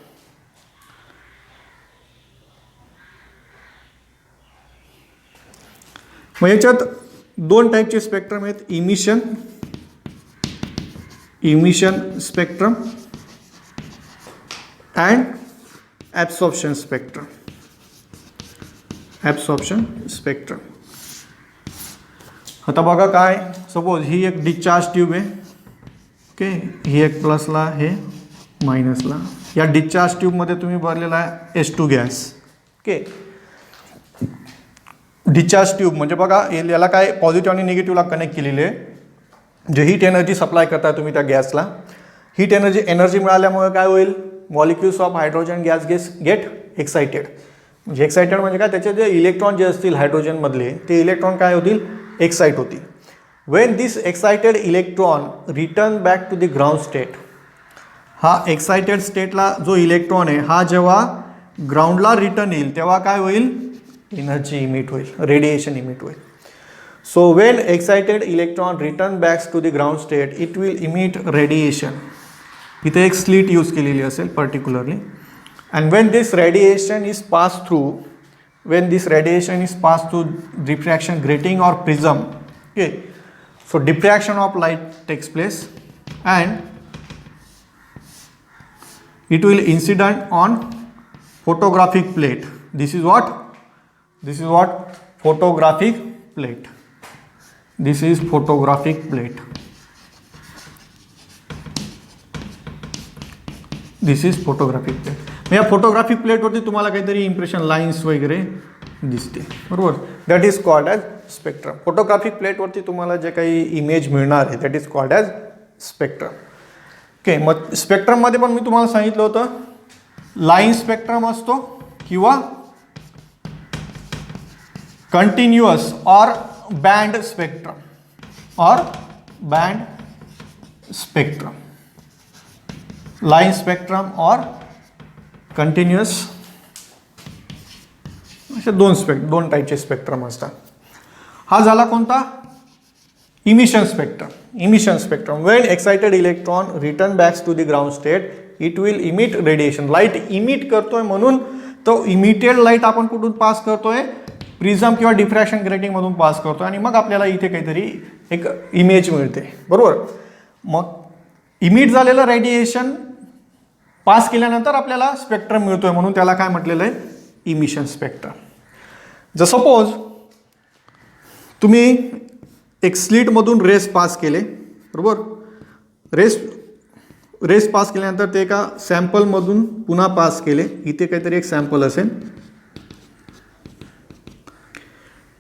मग याच्यात दोन टाईपचे स्पेक्ट्रम आहेत, emission spectrum and absorption spectrum. आता बघा काय, suppose ही एक discharge tube आहे. ओके, ही एक प्लसला, हे मायनसला. या डिस्चार्ज ट्यूबमध्ये तुम्ही भरलेला आहे H2 gas. Okay, discharge tube म्हणजे बघा याला काय पॉझिटिव्ह आणि निगेटिव्हला कनेक्ट केलेले आहे. जे हीट एनर्जी सप्लाय करताय तुम्ही त्या गॅसला, हीट एनर्जी मिळाल्यामुळे काय होईल, molecules of hydrogen gas get excited. म्हणजे एक्साइटेड म्हणजे काय, त्याचे जे इलेक्ट्रॉन जे असतील हायड्रोजनमधले ते इलेक्ट्रॉन काय होतील, एक्साइट होतील. When this excited electron return back to the ground state, हा एक्साइटेड स्टेटला जो इलेक्ट्रॉन आहे हा जेव्हा ग्राउंडला रिटर्न येईल तेव्हा काय होईल, एनर्जी इमिट होईल, रेडिएशन इमिट होईल. So when excited electron return backs to the ground state it will emit radiation. इथे एक स्लिट यूज केलेली असेल particularly. And when this radiation is pass through diffraction grating or prism. Okay, so diffraction of light takes place and it will incident on photographic plate. This is what photographic plate. This is photographic plate. या photographic प्लेटवरती तुम्हाला काहीतरी impression lines वगैरे दिसते, बरोबर. That is called as spectrum. Photographic प्लेटवरती तुम्हाला जे काही इमेज मिळणार आहे that is called as spectrum. Okay, मग स्पेक्ट्रममध्ये पण मी तुम्हाला सांगितलं होतं लाईन स्पेक्ट्रम असतो किंवा कंटिन्युअस और बँड स्पेक्ट्रम लाइन स्पेक्ट्रम और कंटिन्युअस, असे दोन टाईपचे स्पेक्ट्रम असतात. हा झाला कोणता, emission spectrum. When excited electron return backs to the ground state it will emit radiation. Light emit करतोय म्हणून तो इमिटेड लाईट आपण कुठून पास करतोय, प्रिझम किंवा डिफ्रॅक्शन ग्रेटिंगमधून पास करतो आणि मग आपल्याला इथे काहीतरी एक इमेज मिळते, बरोबर. मग इमिट झालेलं रेडिएशन पास केल्यानंतर आपल्याला स्पेक्ट्रम मिळतोय म्हणून त्याला काय म्हटलेलं आहे, इमिशन स्पेक्ट्रम. जर सपोज तुम्ही एक स्लिटमधून रेस पास केले, बरोबर. रेस पास केल्यानंतर ते एका सॅम्पलमधून पुन्हा पास केले. इथे काहीतरी एक सॅम्पल असेल,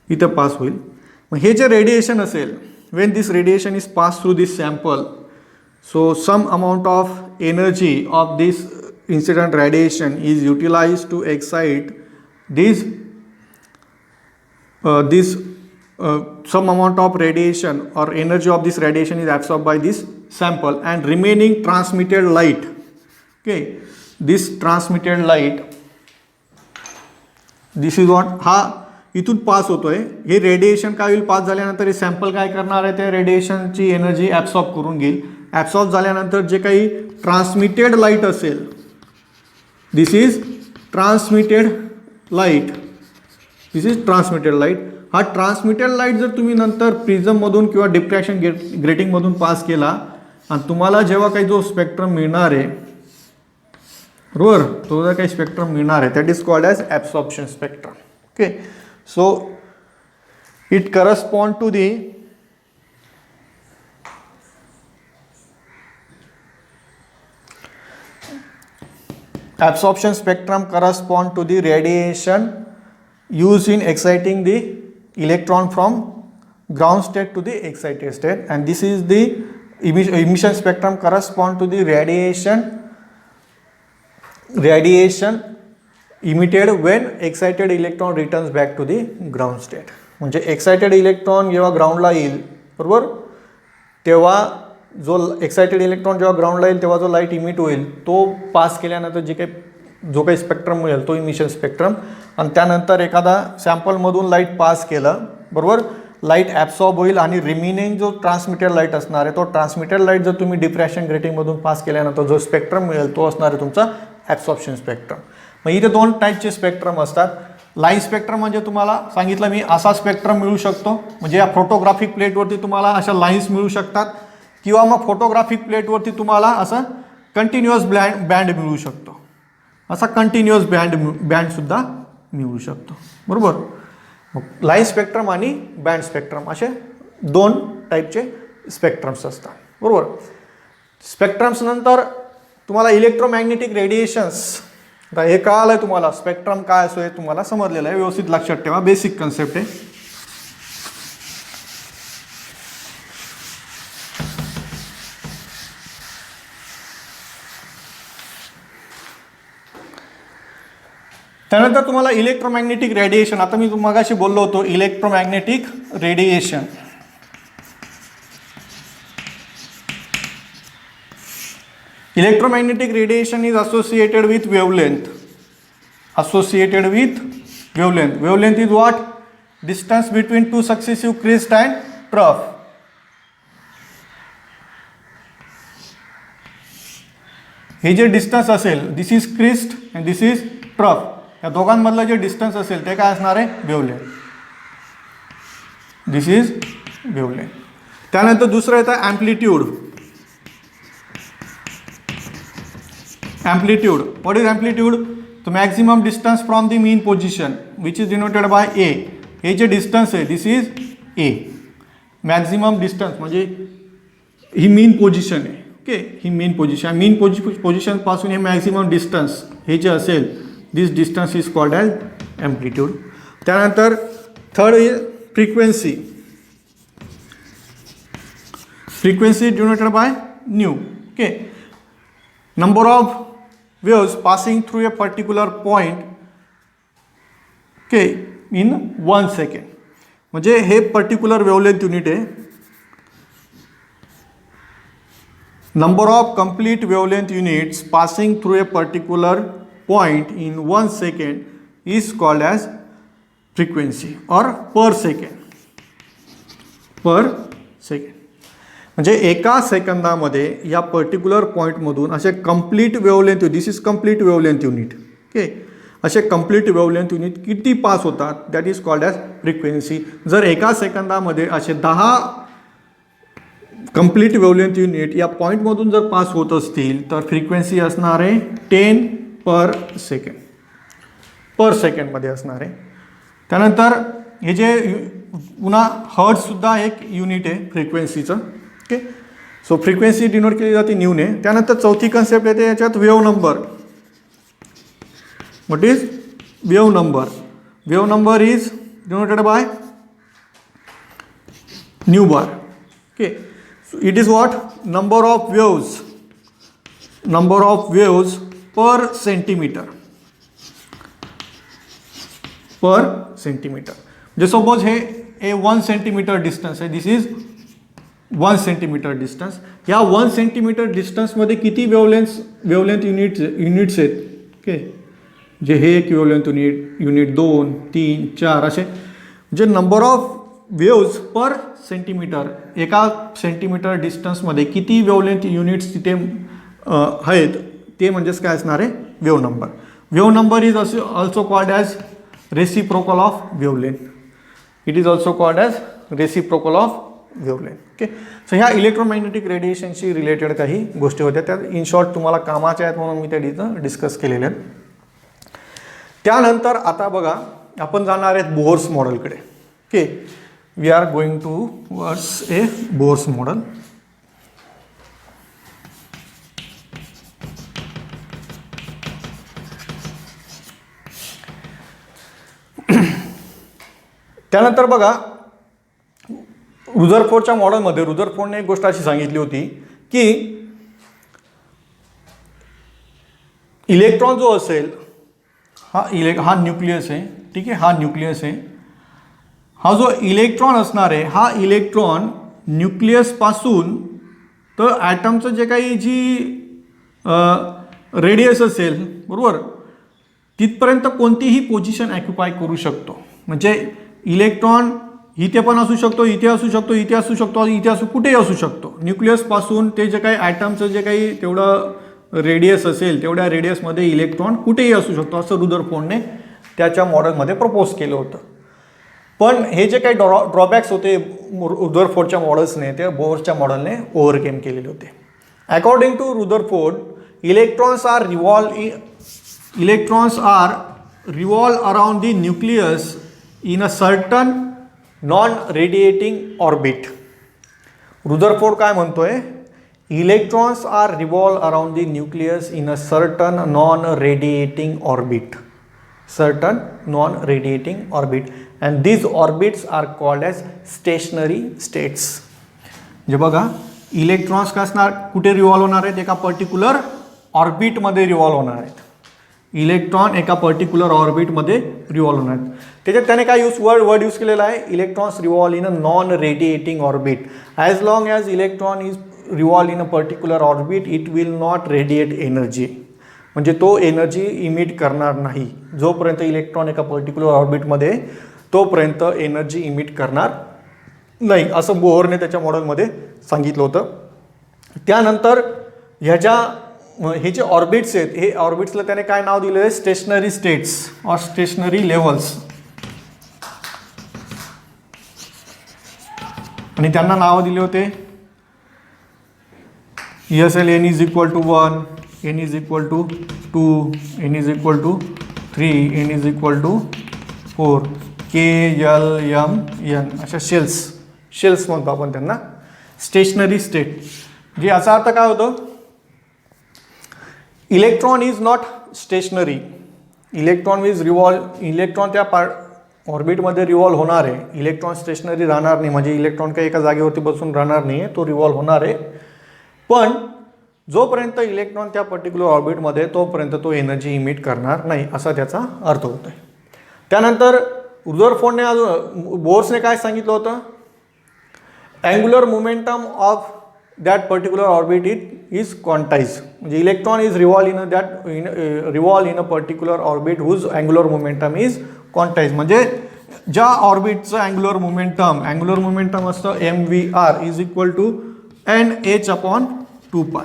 इथं पास होईल. मग हे जे रेडिएशन असेल, Wien this radiation is pass through this sample, so some amount of energy of this incident radiation is utilized to excite some amount of radiation or energy of this radiation is absorbed by this sample and remaining transmitted light. Okay, this transmitted light, this is what, हा इथून pass होतोय. हे radiation काय होईल, pass झाल्यानंतर हे sample काय करणार आहे, त्या रेडिएशनची एनर्जी ॲब्सॉर्ब करून घेईल. ॲब्सॉर्ब झाल्यानंतर जे काही ट्रान्समिटेड लाईट असेल, दिस इज ट्रान्समिटेड लाईट. हा ट्रान्समिटेड लाईट जर तुम्ही नंतर प्रिझममधून किंवा डिफ्रॅक्शन ग्रेटिंगमधून पास केला आणि तुम्हाला जेव्हा काही जो स्पेक्ट्रम मिळणार आहे, बरोबर, तो जो काही स्पेक्ट्रम मिळणार आहे that is called as absorption spectrum. Okay, so it correspond to the absorption spectrum correspond to the radiation used in exciting the electron from ground state to the excited state, and this is the emission spectrum correspond to the radiation emitted when excited electron returns back to the ground state. म्हणजे excited electron जेव्हा ग्राउंडला येईल बरोबर, तेव्हा जो excited electron जेव्हा ग्राउंडला येईल तेव्हा जो लाईट इमिट होईल तो पास केल्यानंतर जो काही स्पेक्ट्रम मिळेल तो इमिशन स्पेक्ट्रम, आणि त्यानंतर एखादा सॅम्पलमधून लाईट पास केलं बरोबर, लाईट ॲब्सॉर्ब होईल आणि रिमेनिंग जो ट्रान्समिटेड लाईट असणार आहे तो ट्रान्समिटेड लाईट जर तुम्ही डिफ्रॅक्शन ग्रेटिंगमधून पास केल्यानंतर जो स्पेक्ट्रम मिळेल तो असणार आहे तुमचा ॲब्सॉर्प्शन स्पेक्ट्रम. मग इथे दोन टाईपचे स्पेक्ट्रम असतात. लाईन स्पेक्ट्रम म्हणजे तुम्हाला सांगितलं मी असा स्पेक्ट्रम मिळू शकतो, म्हणजे या फोटोग्राफिक प्लेटवरती तुम्हाला अशा लाईन्स मिळू शकतात, किंवा मग फोटोग्राफिक प्लेटवरती तुम्हाला असं कंटिन्युअस बँड मिळू शकतो, असा कंटिन्युअस बँडसुद्धा मिळू शकतो बरोबर. मग लाईन स्पेक्ट्रम आणि बँड स्पेक्ट्रम असे दोन टाईपचे स्पेक्ट्रम्स असतात बरोबर. स्पेक्ट्रम्स नंतर तुम्हाला इलेक्ट्रोमॅग्नेटिक रेडिएशन्स, आता हे कळालं आहे तुम्हाला स्पेक्ट्रम काय असो हे तुम्हाला समजलेलं आहे, व्यवस्थित लक्षात ठेवा, बेसिक कन्सेप्ट आहे. त्यानंतर तुम्हाला इलेक्ट्रोमॅग्नेटिक रेडिएशन, आता मी मगाशी बोललो होतो electromagnetic radiation. Electromagnetic radiation is associated with wavelength. Associated with wavelength. Wavelength is what? Distance between two successive crest and trough. हे जे डिस्टन्स असेल, this is crest and this is trough, या दोघांमधलं जे डिस्टन्स असेल ते काय असणार आहे? वेवलेंथ. This is wavelength. त्यानंतर दुसरं येतं amplitude. Amplitude. What is amplitude? The maximum distance from the mean position, which is denoted by A. हे जे डिस्टन्स आहे this is A. Maximum distance म्हणजे ही मीन पोझिशन आहे. ओके, ही मीन पोझिशन, मीन पोझिशन पासून हे मॅक्झिमम डिस्टन्स हे जे असेल this distance is called as amplitude. त्यानंतर third is frequency. Frequency denoted by nu. Okay, number of waves passing through a particular point, okay, in 1 second. म्हणजे हे particular wavelength unit आहे. Number of complete wavelength units passing through a particular point in 1 second is called as frequency और पर second. पर second म्हणजे एका सेकंदामध्ये या particular पॉईंटमधून असे complete wavelength, this is complete wavelength unit. Okay, असे complete wavelength unit किती pass होतात that is called as frequency. जर एका सेकंदामध्ये असे 10 कंप्लीट वेवलेंथ युनिट या पॉईंटमधून जर पास होत असतील तर फ्रिक्वेन्सी असणार आहे 10 पर सेकंड. पर सेकंडमध्ये असणार आहे. त्यानंतर हे जे पुन्हा हर्ट्झसुद्धा एक युनिट आहे फ्रिक्वेन्सीचं. ओके, सो फ्रिक्वेन्सी डिनोट केली जाते न्यूने. त्यानंतर चौथी कन्सेप्ट येते याच्यात wave number. What is wave number? Wave number is denoted by new bar. Okay, so it is what? Number of waves, number of waves per centimetre. Per centimetre म्हणजे suppose हे 1 centimetre distance आहे, this is 1 centimetre distance. या 1 centimetre डिस्टन्समध्ये किती wavelength units आहेत? Okay, जे हे एक wavelength unit 2, 3, 4 असे जे number of waves per centimetre, एका सेंटीमीटर डिस्टन्समध्ये किती वेवलेंथ युनिट्स तिथे आहेत ते म्हणजेच काय असणार आहे? Wave number. Wave number is also called as reciprocal of wavelength. It is also called as reciprocal of wavelength. Okay, so ह्या इलेक्ट्रोमॅग्नेटिक रेडिएशनशी रिलेटेड काही गोष्टी होत्या, त्या इन शॉर्ट तुम्हाला कामाच्या आहेत म्हणून मी त्या इथं डिस्कस केलेल्या आहेत. त्यानंतर आता बघा आपण जाणार आहेत बोर्स मॉडेलकडे. Okay, we are going towards a Bohr's model. त्यानंतर बघा रुदरफोर्डच्या मॉडेलमध्ये रुदरफोर्डने एक गोष्ट अशी सांगितली होती की इलेक्ट्रॉन जो असेल हा न्यूक्लियस आहे, ठीक आहे, हा न्यूक्लियस आहे. हा जो इलेक्ट्रॉन असणार आहे हा इलेक्ट्रॉन न्यूक्लियसपासून तर ॲटमचं जे काही जी रेडियस असेल बरोबर तिथपर्यंत कोणतीही पोझिशन ऑक्युपाय करू शकतो. म्हणजे इलेक्ट्रॉन इथे पण असू शकतो, इथे असू शकतो, इथे असू शकतो, इथे असू कुठेही असू शकतो. न्यूक्लियसपासून ते जे काही ॲटमचं जे काही तेवढं रेडियस असेल तेवढ्या रेडियसमध्ये इलेक्ट्रॉन कुठेही असू शकतो असं रुदरफोर्डने त्याच्या मॉडेलमध्ये प्रपोज केलं होतं. पण हे जे काही ड्रॉबॅक्स होते रुदरफोर्डच्या मॉडेल्सने ते बोर्सच्या मॉडेलने ओव्हरकेम केलेले होते. According to Rutherford electrons are revolve around the nucleus in a certain non-radiating orbit. Rutherford काय म्हणतोय, electrons are revolve around the nucleus in a certain non radiating orbit, certain non radiating orbit, and these orbits are called as stationary states. जे बघा electrons काय असणार, कुठे revolve होणार आहेत, एका पर्टिक्युलर ऑर्बिटमध्ये रिव्हॉल्व होणार आहेत. इलेक्ट्रॉन एका पर्टिक्युलर ऑर्बिटमध्ये रिव्हॉल्व होणार आहेत. त्याच्यात त्याने काय वर्ड यूज केलेला आहे, electrons revolve in a non radiating orbit. As long as electron is revolve in a particular orbit it will not radiate energy. म्हणजे तो एनर्जी इमिट करणार नाही. जोपर्यंत इलेक्ट्रॉन एका पर्टिक्युलर ऑर्बिटमध्ये तोपर्यंत एनर्जी इमिट करणार नाही असं बोहरने त्याच्या मॉडेलमध्ये सांगितलं होतं. त्यानंतर हे जे ऑर्बिट्स आहेत हे ऑर्बिट्सला त्याने काय नाव दिलं आहे, stationary states or stationary levels. आणि त्यांना नाव दिले होते ESL n is equal to 1, n is equal to 2, n is equal to 3, n is equal to 4, K L M N अशा शेल्स म्हणतो आपण त्यांना, स्टेशनरी स्टेट. जे याचा अर्थ काय होतं, electron is not stationary. Electron त्या ऑर्बिटमध्ये रिव्हॉल्व होणार आहे. इलेक्ट्रॉन स्टेशनरी राहणार नाही, म्हणजे इलेक्ट्रॉन काही एका जागेवरती बसून राहणार नाही आहे, तो रिव्हॉल्व होणार आहे. पण जोपर्यंत इलेक्ट्रॉन त्या पर्टिक्युलर ऑर्बिटमध्ये तोपर्यंत तो एनर्जी इमिट करणार नाही असा त्याचा अर्थ होतो आहे. त्यानंतर रुदरफोर्डने बोर्सने काय सांगितलं होतं, angular momentum of that particular orbit is quantize. म्हणजे electron is revolve in a particular orbit whose angular momentum is quantize. म्हणजे ज्या ऑर्बिटचं अँग्युलर मोमेंटम असतं MVR is equal to NH/2π.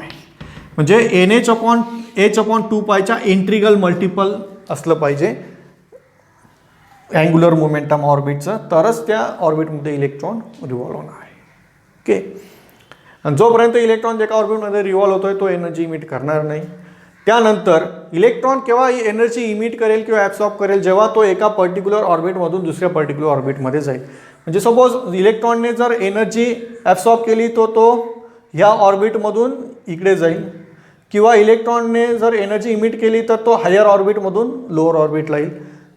म्हणजे NH/2π इंट्रिगल मल्टिपल असलं पाहिजे अँग्युलर मोमेंटम ऑर्बिटचं, तरच त्या ऑर्बिटमध्ये इलेक्ट्रॉन रिव्हॉल्व होणार आहे. ओके, आणि जोपर्यंत इलेक्ट्रॉन एका ऑर्बिटमध्ये रिव्हॉल्व होतोय तो एनर्जी इमिट करणार नाही. त्यानंतर इलेक्ट्रॉन केव्हा एनर्जी इमिट करेल किंवा ॲब्सॉर्ब करेल, जेव्हा तो एका पर्टिक्युलर ऑर्बिटमधून दुसऱ्या पर्टिक्युलर ऑर्बिटमध्ये जाईल. म्हणजे सपोज इलेक्ट्रॉनने जर एनर्जी ॲब्सॉर्ब केली तो ह्या ऑर्बिटमधून इकडे जाईल, किंवा इलेक्ट्रॉनने जर एनर्जी इमिट केली तर तो हायर ऑर्बिटमधून लोअर ऑर्बिटला येईल.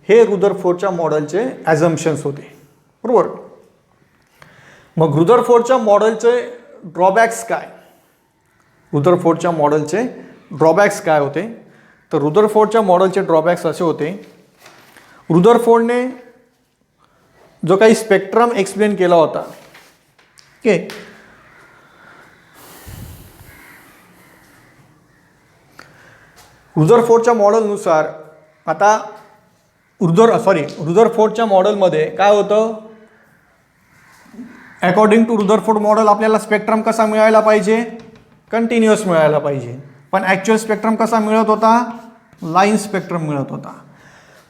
हे रुदरफोर्डच्या मॉडेलचे ॲझम्पशन्स होते, बरोबर. मग रुदरफोर्डच्या मॉडेलचे ड्रॉबॅक्स काय, रुदरफोर्डच्या मॉडेलचे ड्रॉबॅक्स काय होते, तर रुदरफोर्डच्या मॉडेलचे ड्रॉबॅक्स असे होते, रुदरफोर्डने जो काही स्पेक्ट्रम एक्सप्लेन केला होता, ओके, रुदरफोर्डच्या मॉडेलनुसार आता रुदरफोर्डच्या मॉडेलमध्ये काय होतं, अकॉर्डिंग टू रुदरफोर्ड मॉडेल आपल्याला स्पेक्ट्रम कसा मिळायला पाहिजे, कंटिन्युअस मिळायला पाहिजे. पण ॲक्च्युअल स्पेक्ट्रम कसा मिळत होता, लाईन स्पेक्ट्रम मिळत होता.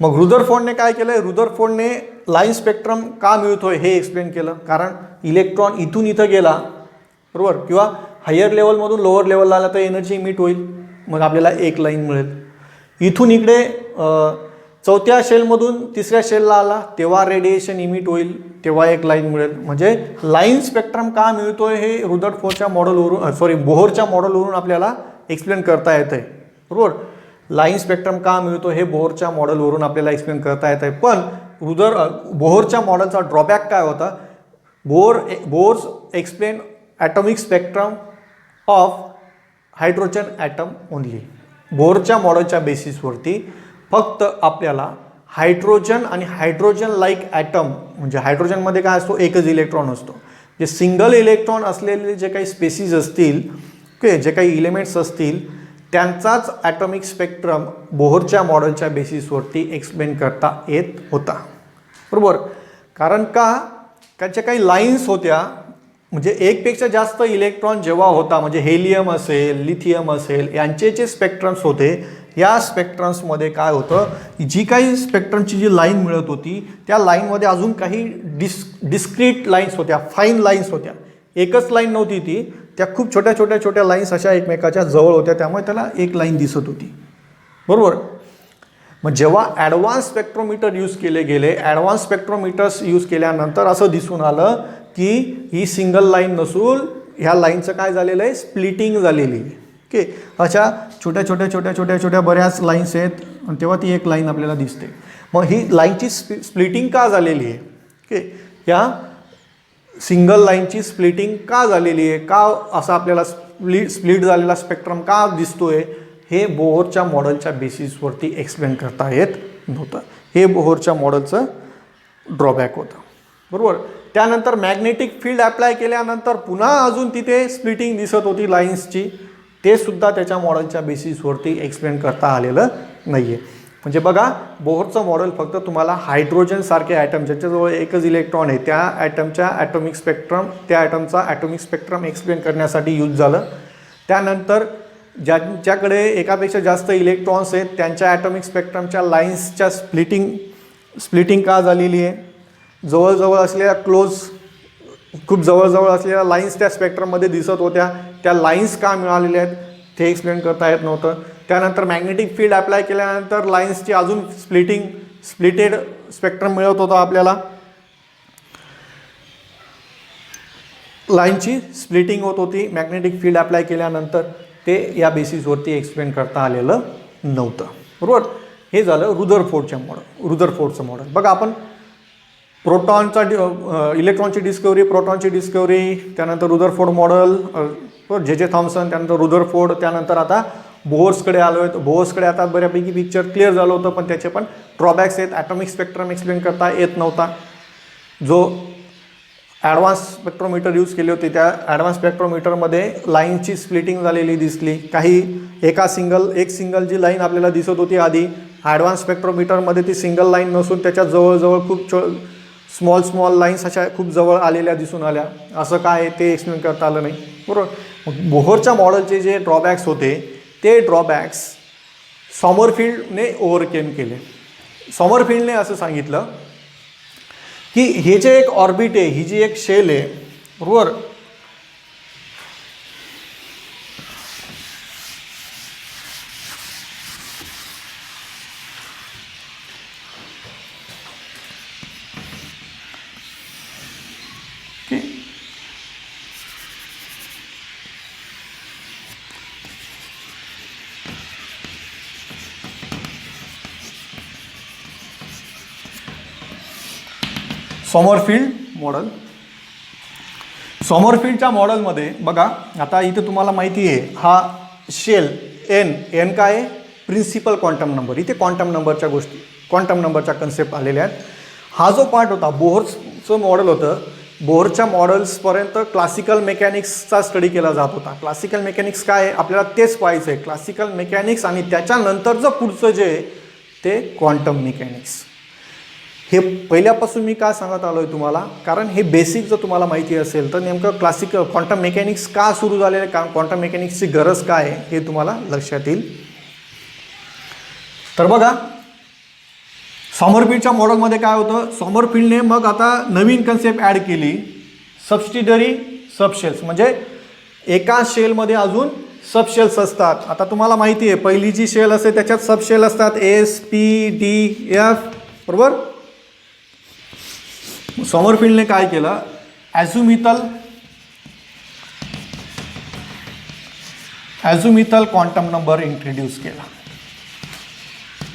मग रुदरफोर्डने काय केलं, रुदरफोर्डने लाईन स्पेक्ट्रम का मिळतोय हे एक्सप्लेन केलं. कारण इलेक्ट्रॉन इथून इथं गेला बरोबर, किंवा हायर लेवलमधून लोअर लेवलला आला तर एनर्जी इमिट होईल, मग आपल्याला एक लाईन मिळेल. इथून इकडे चौथ्या शेलमधून तिसऱ्या शेलला आला तेव्हा रेडिएशन इमिट होईल, तेव्हा एक लाईन मिळेल. म्हणजे लाईन स्पेक्ट्रम का मिळतोय हे रुदरफोर्डच्या मॉडेलवरून बोहरच्या मॉडेलवरून आपल्याला एक्सप्लेन करता येतं आहे बरोबर. लाईन स्पेक्ट्रम का मिळतो हे बोहरच्या मॉडेलवरून आपल्याला एक्सप्लेन करता येत आहे. पण बोहरच्या मॉडेलचा ड्रॉबॅक काय होता, Bohr's explain atomic spectrum of hydrogen atom only. बोहरच्या मॉडेलच्या बेसिसवरती फक्त आपल्याला हायड्रोजन आणि हायड्रोजन लाईक ॲटम, म्हणजे हायड्रोजनमध्ये काय असतो, एकच इलेक्ट्रॉन असतो. जे सिंगल इलेक्ट्रॉन असलेले जे काही स्पेसीज असतील, ओके, जे काही इलेमेंट्स असतील त्यांचाच ॲटॉमिक स्पेक्ट्रम बोहरच्या मॉडेलच्या बेसिसवरती एक्सप्लेन करता येत होता बरोबर. कारण का ज्या काही लाईन्स होत्या, म्हणजे एकपेक्षा जास्त इलेक्ट्रॉन जेव्हा होता, म्हणजे हेलियम असेल, लिथियम असेल, यांचे जे स्पेक्ट्रम्स होते, या स्पेक्ट्रम्समध्ये काय होतं, जी काही स्पेक्ट्रमची जी लाईन मिळत होती त्या लाईनमध्ये अजून काही डिस्क्रीट लाईन्स होत्या, फाईन लाईन्स होत्या. एकच लाईन नव्हती ती, त्या खूप छोट्या छोट्या छोट्या लाईन्स अशा एकमेकाच्या जवळ होत्या, त्यामुळे त्याला एक लाईन दिसत होती बरोबर. मग जेव्हा ॲडव्हान्स स्पेक्ट्रोमीटर यूज केले गेले, ॲडव्हान्स स्पेक्ट्रोमीटर्स यूज केल्यानंतर असं दिसून आलं की ही सिंगल लाईन नसून ह्या लाईनचं काय झालेलं आहे, स्प्लिटिंग झालेली आहे. ओके, अशा छोट्या छोट्या छोट्या छोट्या छोट्या बऱ्याच लाईन्स आहेत आणि तेव्हा ती एक लाईन आपल्याला दिसते. मग ही लाईनची स्प्लिटिंग का झालेली आहे, ओके, ह्या सिंगल लाईनची स्प्लिटिंग का झालेली आहे, का असा आपल्याला स्प्लिट झालेला स्पेक्ट्रम का दिसतोय, हे बोहरच्या मॉडेलच्या बेसिसवरती एक्सप्लेन करता येत नव्हतं. हे बोहरच्या मॉडेलचं ड्रॉबॅक होतं बरोबर. त्यानंतर मॅग्नेटिक फील्ड अप्लाय केल्यानंतर पुन्हा अजून तिथे स्प्लिटिंग दिसत होती लाईन्सची, ते सुद्धा त्याच्या मॉडेलच्या बेसिसवरती एक्सप्लेन करता आलेलं नाही आहे. म्हणजे बघा, बोहरचं मॉडेल फक्त तुम्हाला हायड्रोजनसारखे ॲटम ज्याच्याजवळ एकच इलेक्ट्रॉन आहे त्या ॲटमच्या ॲटॉमिक स्पेक्ट्रम, त्या ॲटमचा ॲटॉमिक स्पेक्ट्रम एक्सप्लेन करण्यासाठी यूज झालं. त्यानंतर ज्यांच्याकडे एकापेक्षा जास्त इलेक्ट्रॉन्स आहेत त्यांच्या ॲटॉमिक स्पेक्ट्रमच्या लाईन्सच्या स्प्लिटिंग का झालेली आहे, जवळजवळ असलेल्या खूप जवळजवळ असलेल्या लाईन्स त्या स्पेक्ट्रममध्ये दिसत होत्या, त्या लाईन्स का मिळालेल्या आहेत ते एक्सप्लेन करता येत नव्हतं. त्यानंतर मॅग्नेटिक फील्ड अप्लाय केल्यानंतर लाईन्सची अजून स्प्लिटेड स्पेक्ट्रम मिळत होतं आपल्याला, लाईनची स्प्लिटिंग होत होती मॅग्नेटिक फील्ड अप्लाय केल्यानंतर, ते या बेसिसवरती एक्सप्लेन करता आलेलं नव्हतं बरोबर. हे झालं रुदरफोर्डचं मॉडेल. बघा, आपण इलेक्ट्रॉनची डिस्कवरी, प्रोटॉनची डिस्कवरी, त्यानंतर रुदरफोर्ड मॉडेल, जे थॉम्सन, त्यानंतर रुदरफोर्ड, त्यानंतर आता बोहर्सकडे आलो आहे. बोहर्सकडे आता बऱ्यापैकी पिक्चर क्लिअर झालं होतं, पण त्याचे पण ड्रॉबॅक्स आहेत. ॲटॉमिक स्पेक्ट्रम एक्सप्लेन करता येत नव्हता. जो ॲडव्हान्स स्पेक्ट्रोमीटर यूज केले होते त्या ॲडव्हान्स स्पेक्ट्रोमीटरमध्ये लाईनची स्प्लिटिंग झालेली दिसली. एक सिंगल जी लाईन आपल्याला दिसत होती आधी, ॲडव्हान्स स्पेक्ट्रोमीटरमध्ये ती सिंगल लाईन नसून त्याच्या जवळजवळ खूप स्मॉल लाईन्स अशा खूप जवळ आलेल्या दिसून आल्या. असं काय ते एक्सप्लेन करता आलं नाही बरोबर. मग बोहरच्या मॉडेलचे जे ड्रॉबॅक्स होते ते ड्रॉबॅक्स सॉमरफिल्डने ओव्हरकेम केले. सॉमरफिल्डने असं सांगितलं की हे जे एक ऑर्बिट आहे, ही जी एक शेल आहे बरोबर, सॉमरफिल्डच्या मॉडेलमध्ये बघा, आता इथे तुम्हाला माहिती आहे हा शेल एन काय आहे, प्रिन्सिपल क्वांटम नंबर. इथे क्वांटम नंबरच्या कन्सेप्ट आलेल्या आहेत. हा जो पार्ट होता बोहरचं मॉडेल होतं, बोहरच्या मॉडेल्सपर्यंत क्लासिकल मेकॅनिक्सचा स्टडी केला जात होता. क्लासिकल मेकॅनिक्स काय आहे आपल्याला तेच पाहायचं आहे, क्लासिकल मेकॅनिक्स, आणि त्याच्यानंतरचं पुढचं जे आहे ते क्वांटम मेकॅनिक्स. हे पहिल्यापासून मी का सांगत आलो आहे तुम्हाला, कारण हे बेसिक जर तुम्हाला माहिती असेल तर नेमकं क्वांटम मेकॅनिक्स का सुरू झालेलं आहे, क्वांटम मेकॅनिक्सची गरज काय आहे हे तुम्हाला लक्षात येईल. तर बघा, सॉमरफील्डच्या मॉडेलमध्ये काय होतं, सॉमरफील्डने मग आता नवीन कन्सेप्ट ॲड केली, सबसिडरी सबशेल्स. म्हणजे एका शेलमध्ये अजून सबशेल्स असतात. आता तुम्हाला माहिती आहे पहिली जी शेल असते त्याच्यात सबशेल असतात एस पी डी एफ, बरोबर. सॉमरफील्डने काय केलं, ॲझ्युमिथल क्वांटम नंबर इंट्रोड्यूस केला.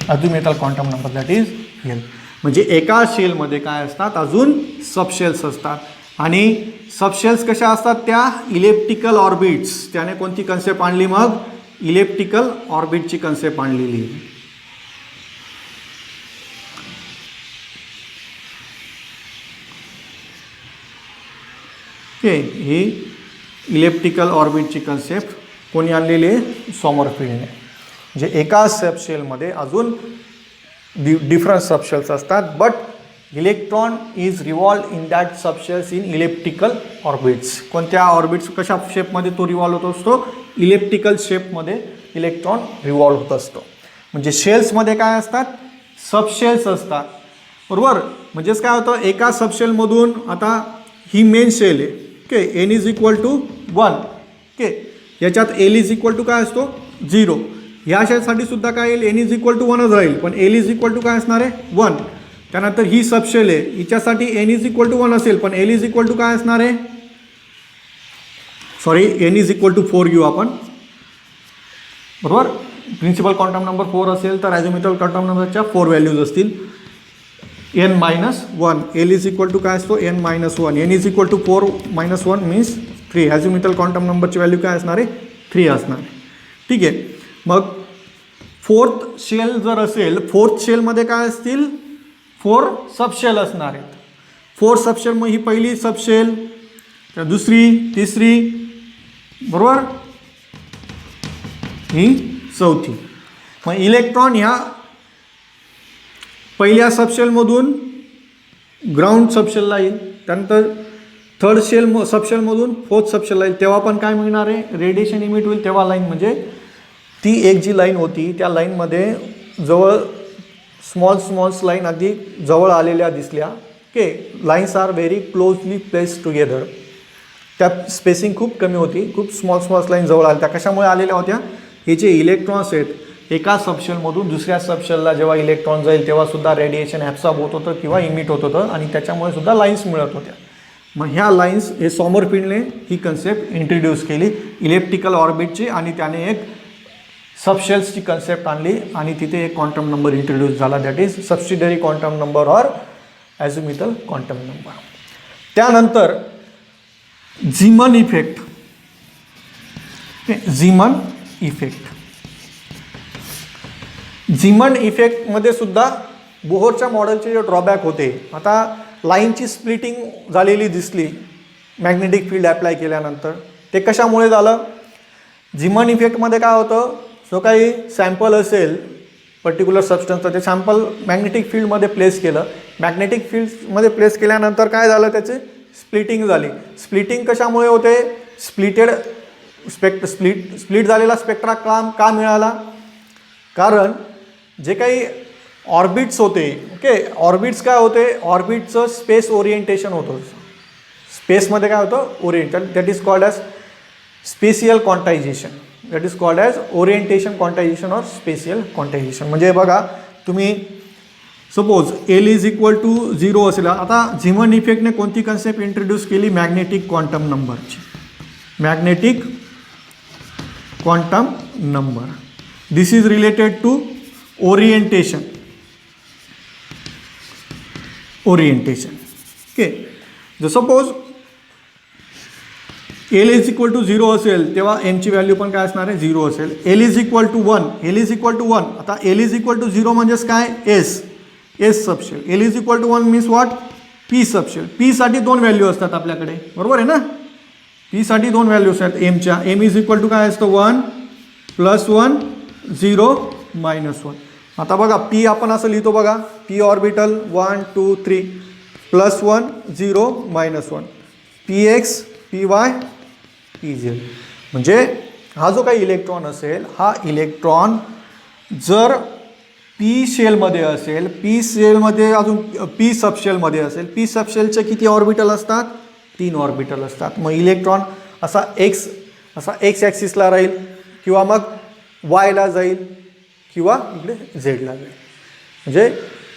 Azimuthal quantum number that is L. म्हणजे एका शेलमध्ये काय असतात, अजून सबशेल्स असतात. आणि सबशेल्स कशा असतात, त्या इलेप्टिकल ऑर्बिट्स. त्याने कोणती कन्सेप्ट आणली, मग इलेप्टिकल ऑर्बिटची कन्सेप्ट आणलेली. ओके, ही इलेप्टिकल ऑर्बिटची कन्सेप्ट कोणी आणलेली आहे, सॉमरफील्डने. म्हणजे एका सबशेलमध्ये अजून डिफरंट सबशेल्स असतात, but electron is revolve in that subshells in elliptical orbits. कोणत्या ऑर्बिट्स, कशा शेपमध्ये तो रिव्हॉल्व होत असतो, इलेप्टिकल शेपमध्ये इलेक्ट्रॉन रिव्हॉल्व होत असतो. म्हणजे शेल्समध्ये काय असतात, सबशेल्स असतात, बरोबर. म्हणजेच काय होतं, एका सबशेलमधून आता ही मेन शेल आहे, okay, N is equal to 1, okay. याच्यात एल इज इक्वल टू काय असतो, 0. ह्या शेलसाठी सुद्धा काय येईल, एन इज इक्वल टू 1च राहील, पण एल इज इक्वल टू काय असणार आहे, 1. त्यानंतर ही सबशेल आहे, हिच्यासाठी एन इज इक्वल टू 1 असेल, पण एल इज इक्वल टू काय असणार आहे, sorry, N is equal to 4 घेऊ आपण, बरोबर. प्रिन्सिपल क्वांटम नंबर 4 असेल तर ॲझ्युमिथल क्वांटम नंबरच्या 4 व्हॅल्यूज असतील. n-1, L is equal to काय असतो, n-1, N is equal to 4-1 means 3. Azimuthal quantum नंबरची व्हॅल्यू काय असणार आहे, 3 असणार आहे. ठीक आहे. मग फोर्थ शेल जर असेल, फोर्थ शेलमध्ये काय असतील, 4 सबशेल असणार आहेत. 4 सबशेल, मग ही पहिली सबशेल, तर दुसरी, तिसरी, बरोबर, ही चौथी. मग इलेक्ट्रॉन ह्या पहिल्या सबशेलमधून ग्राउंड सबशेलला येईल, त्यानंतर थर्ड सबशेलमधून फोर्थ सबशेलला येईल. तेव्हा पण काय मिळणार आहे, रेडिएशन इमिट होईल. तेव्हा लाईन, म्हणजे ती एक जी लाईन होती त्या लाईनमध्ये जवळ स्मॉल्स लाईन अगदी जवळ आलेल्या दिसल्या. Okay, lines are very closely placed together. त्या स्पेसिंग खूप कमी होती, खूप स्मॉल्स लाईन जवळ आल्या. त्या कशामुळे आलेल्या होत्या, हे जे इलेक्ट्रॉन्स आहेत एका सबशेलमधून दुसऱ्या सबशेलला जेव्हा इलेक्ट्रॉन जाईल तेव्हा सुद्धा रेडिएशन ॲब्सॉर्ब होत होतं किंवा इमिट होत होतं, आणि त्याच्यामुळे सुद्धा लाईन्स मिळत होत्या. मग ह्या लाईन्स, हे सॉमरफील्डने ही कन्सेप्ट इंट्रोड्यूस केली इलेप्टिकल ऑर्बिटची, आणि त्याने एक सबशेल्सची कन्सेप्ट आणली, आणि तिथे एक क्वांटम नंबर इंट्रोड्यूस झाला, that is subsidiary quantum number or azimuthal quantum number. त्यानंतर झीमन इफेक्ट. झीमन इफेक्टमध्ये सुद्धा बोहरच्या मॉडेलचे जे ड्रॉबॅक होते, आता लाईनची स्प्लिटिंग झालेली दिसली मॅग्नेटिक फील्ड ॲप्लाय केल्यानंतर. ते कशामुळे झालं, झीमन इफेक्टमध्ये काय होतं, जो काही सॅम्पल असेल पर्टिक्युलर सबस्टन्सचं, ते सॅम्पल मॅग्नेटिक फील्डमध्ये प्लेस केलं. मॅग्नेटिक फील्डमध्ये प्लेस केल्यानंतर काय झालं, त्याचे स्प्लिटिंग झाली. स्प्लिटिंग कशामुळे होते, स्प्लिट झालेला स्पेक्ट्रा का मिळाला, कारण जे काही ऑर्बिट्स होते, ओके, ऑर्बिट्स काय होते, ऑर्बिटचं स्पेस ओरिएंटेशन होतं. स्पेसमध्ये काय होतं, orientation, that is called as spatial quantization. That is called as orientation quantization or spatial quantization. म्हणजे बघा तुम्ही suppose L is equal to 0 असेल. आता झीमन इफेक्टने कोणती कन्सेप्ट इंट्रोड्यूस केली, मॅग्नेटिक क्वांटम नंबरची. Magnetic quantum number, this is related to orientation. Okay, जर suppose L is equal to 0 असेल तेव्हा एनची व्हॅल्यू पण काय असणार आहे, 0 असेल. L is equal to 1, L is equal to 1. आता एल इज इक्वल टू 0 म्हणजेच काय, S subshell. L is equal to 1 means what, P subshell. पीसाठी 2 व्हॅल्यू असतात आपल्याकडे, बरोबर आहे ना. पीसाठी 2 व्हॅल्यू असतात एमच्या. एम इज इक्वल टू काय असतं, 1 + 1 0 -1. आता बघा पी आपण असं लिहितो बघा, P orbital 1 2 3 +1 0 -1, P x P Y P Z. म्हणजे हा जो काही इलेक्ट्रॉन असेल, हा इलेक्ट्रॉन जर पी शेलमध्ये असेल, पी शेलमध्ये अजून पी सबशेलमध्ये असेल, पी सबशेलचे किती ऑर्बिटल असतात? 3 ऑर्बिटल असतात. मग इलेक्ट्रॉन असा एक्स ॲक्सिसला राहील किंवा मग वायला जाईल किंवा इकडे झेडला जाईल. म्हणजे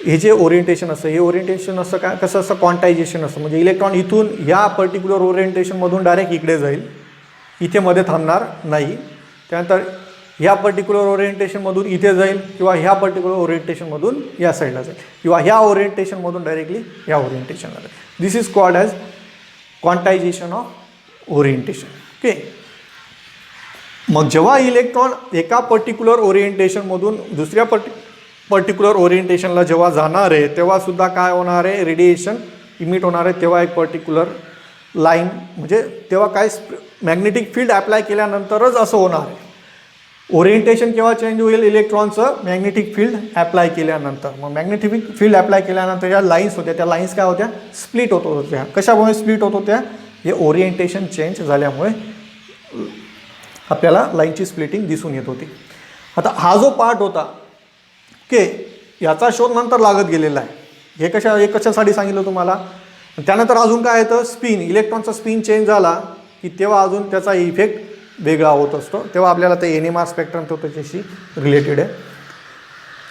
हे जे ओरिएंटेशन असतं, हे ओरिएंटेशन असं काय, कसं असं क्वांटायझेशन असतं. म्हणजे इलेक्ट्रॉन इथून ह्या पर्टिक्युलर ओरिएंटेशनमधून डायरेक्ट इकडे जाईल, इथे मध्ये थांबणार नाही. त्यानंतर ह्या पर्टिक्युलर ओरिएंटेशनमधून इथे जाईल किंवा ह्या पर्टिक्युलर ओरिएंटेशनमधून या साईडला जाईल किंवा ह्या ओरिएंटेशनमधून डायरेक्टली ह्या ओरिएंटेशनला जाईल. This is called as quantization of orientation. Okay. मग जेव्हा इलेक्ट्रॉन एका पर्टिक्युलर ओरिएंटेशनमधून दुसऱ्या पर्टिक्युलर ओरिएंटेशनला जेव्हा जाणार आहे, तेव्हा सुद्धा काय होणार आहे? रेडिएशन इमिट होणार आहे. तेव्हा एक पर्टिक्युलर लाईन, म्हणजे तेव्हा काय मॅग्नेटिक फील्ड अप्लाय केल्यानंतरच असं होणार आहे. ओरिएंटेशन केव्हा चेंज होईल इलेक्ट्रॉनचं? मॅग्नेटिक फील्ड अप्लाय केल्यानंतर. मग मॅग्नेटिक फील्ड अप्लाय केल्यानंतर ज्या लाईन्स होत्या, त्या लाईन्स काय होत्या? स्प्लिट होत होत्या. कशामुळे स्प्लिट होत होत्या? हे ओरिएंटेशन चेंज झाल्यामुळे आपल्याला लाईनची स्प्लिटिंग दिसून येत होती. आता हा जो पार्ट होता, ओके, याचा शोध नंतर लागत गेलेला आहे. हे कशासाठी सांगितलं तुम्हाला? त्यानंतर अजून काय येतं? स्पिन. इलेक्ट्रॉनचा स्पिन चेंज झाला की तेव्हा अजून त्याचा इफेक्ट वेगळा होत असतो. तेव्हा आपल्याला ते NMR स्पेक्ट्रम तो त्याच्याशी रिलेटेड आहे.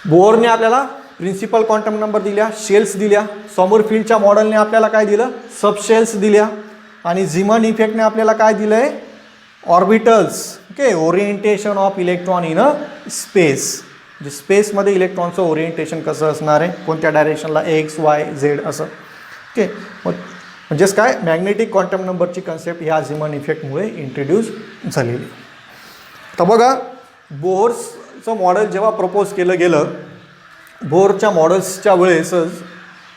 बोरने आपल्याला प्रिन्सिपल क्वांटम नंबर दिल्या, शेल्स दिल्या. सॉमरफील्डच्या मॉडेलने आपल्याला काय दिलं? सबशेल्स दिल्या. आणि झिमन इफेक्टने आपल्याला काय दिलं आहे? Orbitals. Okay. Orientation of electron in a space. म्हणजे स्पेसमध्ये इलेक्ट्रॉनचं ओरिएंटेशन कसं असणार आहे, कोणत्या डायरेक्शनला, एक्स वाय झेड असं. ओके. म्हणजेच काय, मॅग्नेटिक क्वांटम नंबरची कन्सेप्ट ह्या झिमन इफेक्टमुळे इंट्रोड्यूस झालेली. तर बघा, बोर्सचं मॉडेल जेव्हा प्रपोज केलं गेलं, बोरच्या मॉडेल्सच्या वेळेसच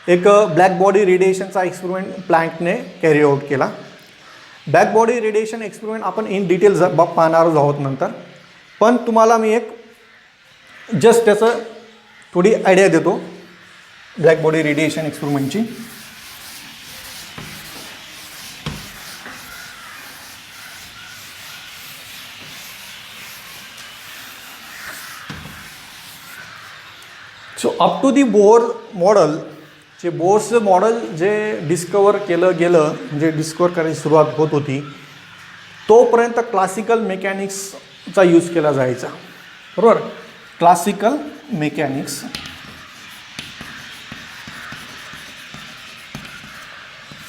एक black body रेडिएशनचा experiment प्लँकने carry out केला. ब्लॅक बॉडी रेडिएशन एक्सपेरिमेंट आपण इन डिटेल पाहणार आहोत नंतर. पण तुम्हाला मी एक जस्ट त्याचं थोडी आयडिया देतो ब्लॅक बॉडी रेडिएशन एक्सपेरिमेंटची. So up to the Bohr model, जे बोर्सचं मॉडेल जे डिस्कवर केलं गेलं, म्हणजे डिस्कवर करायची सुरुवात होत होती, तोपर्यंत क्लासिकल मेकॅनिक्सचा यूज केला जायचा. बरोबर. Classical mechanics.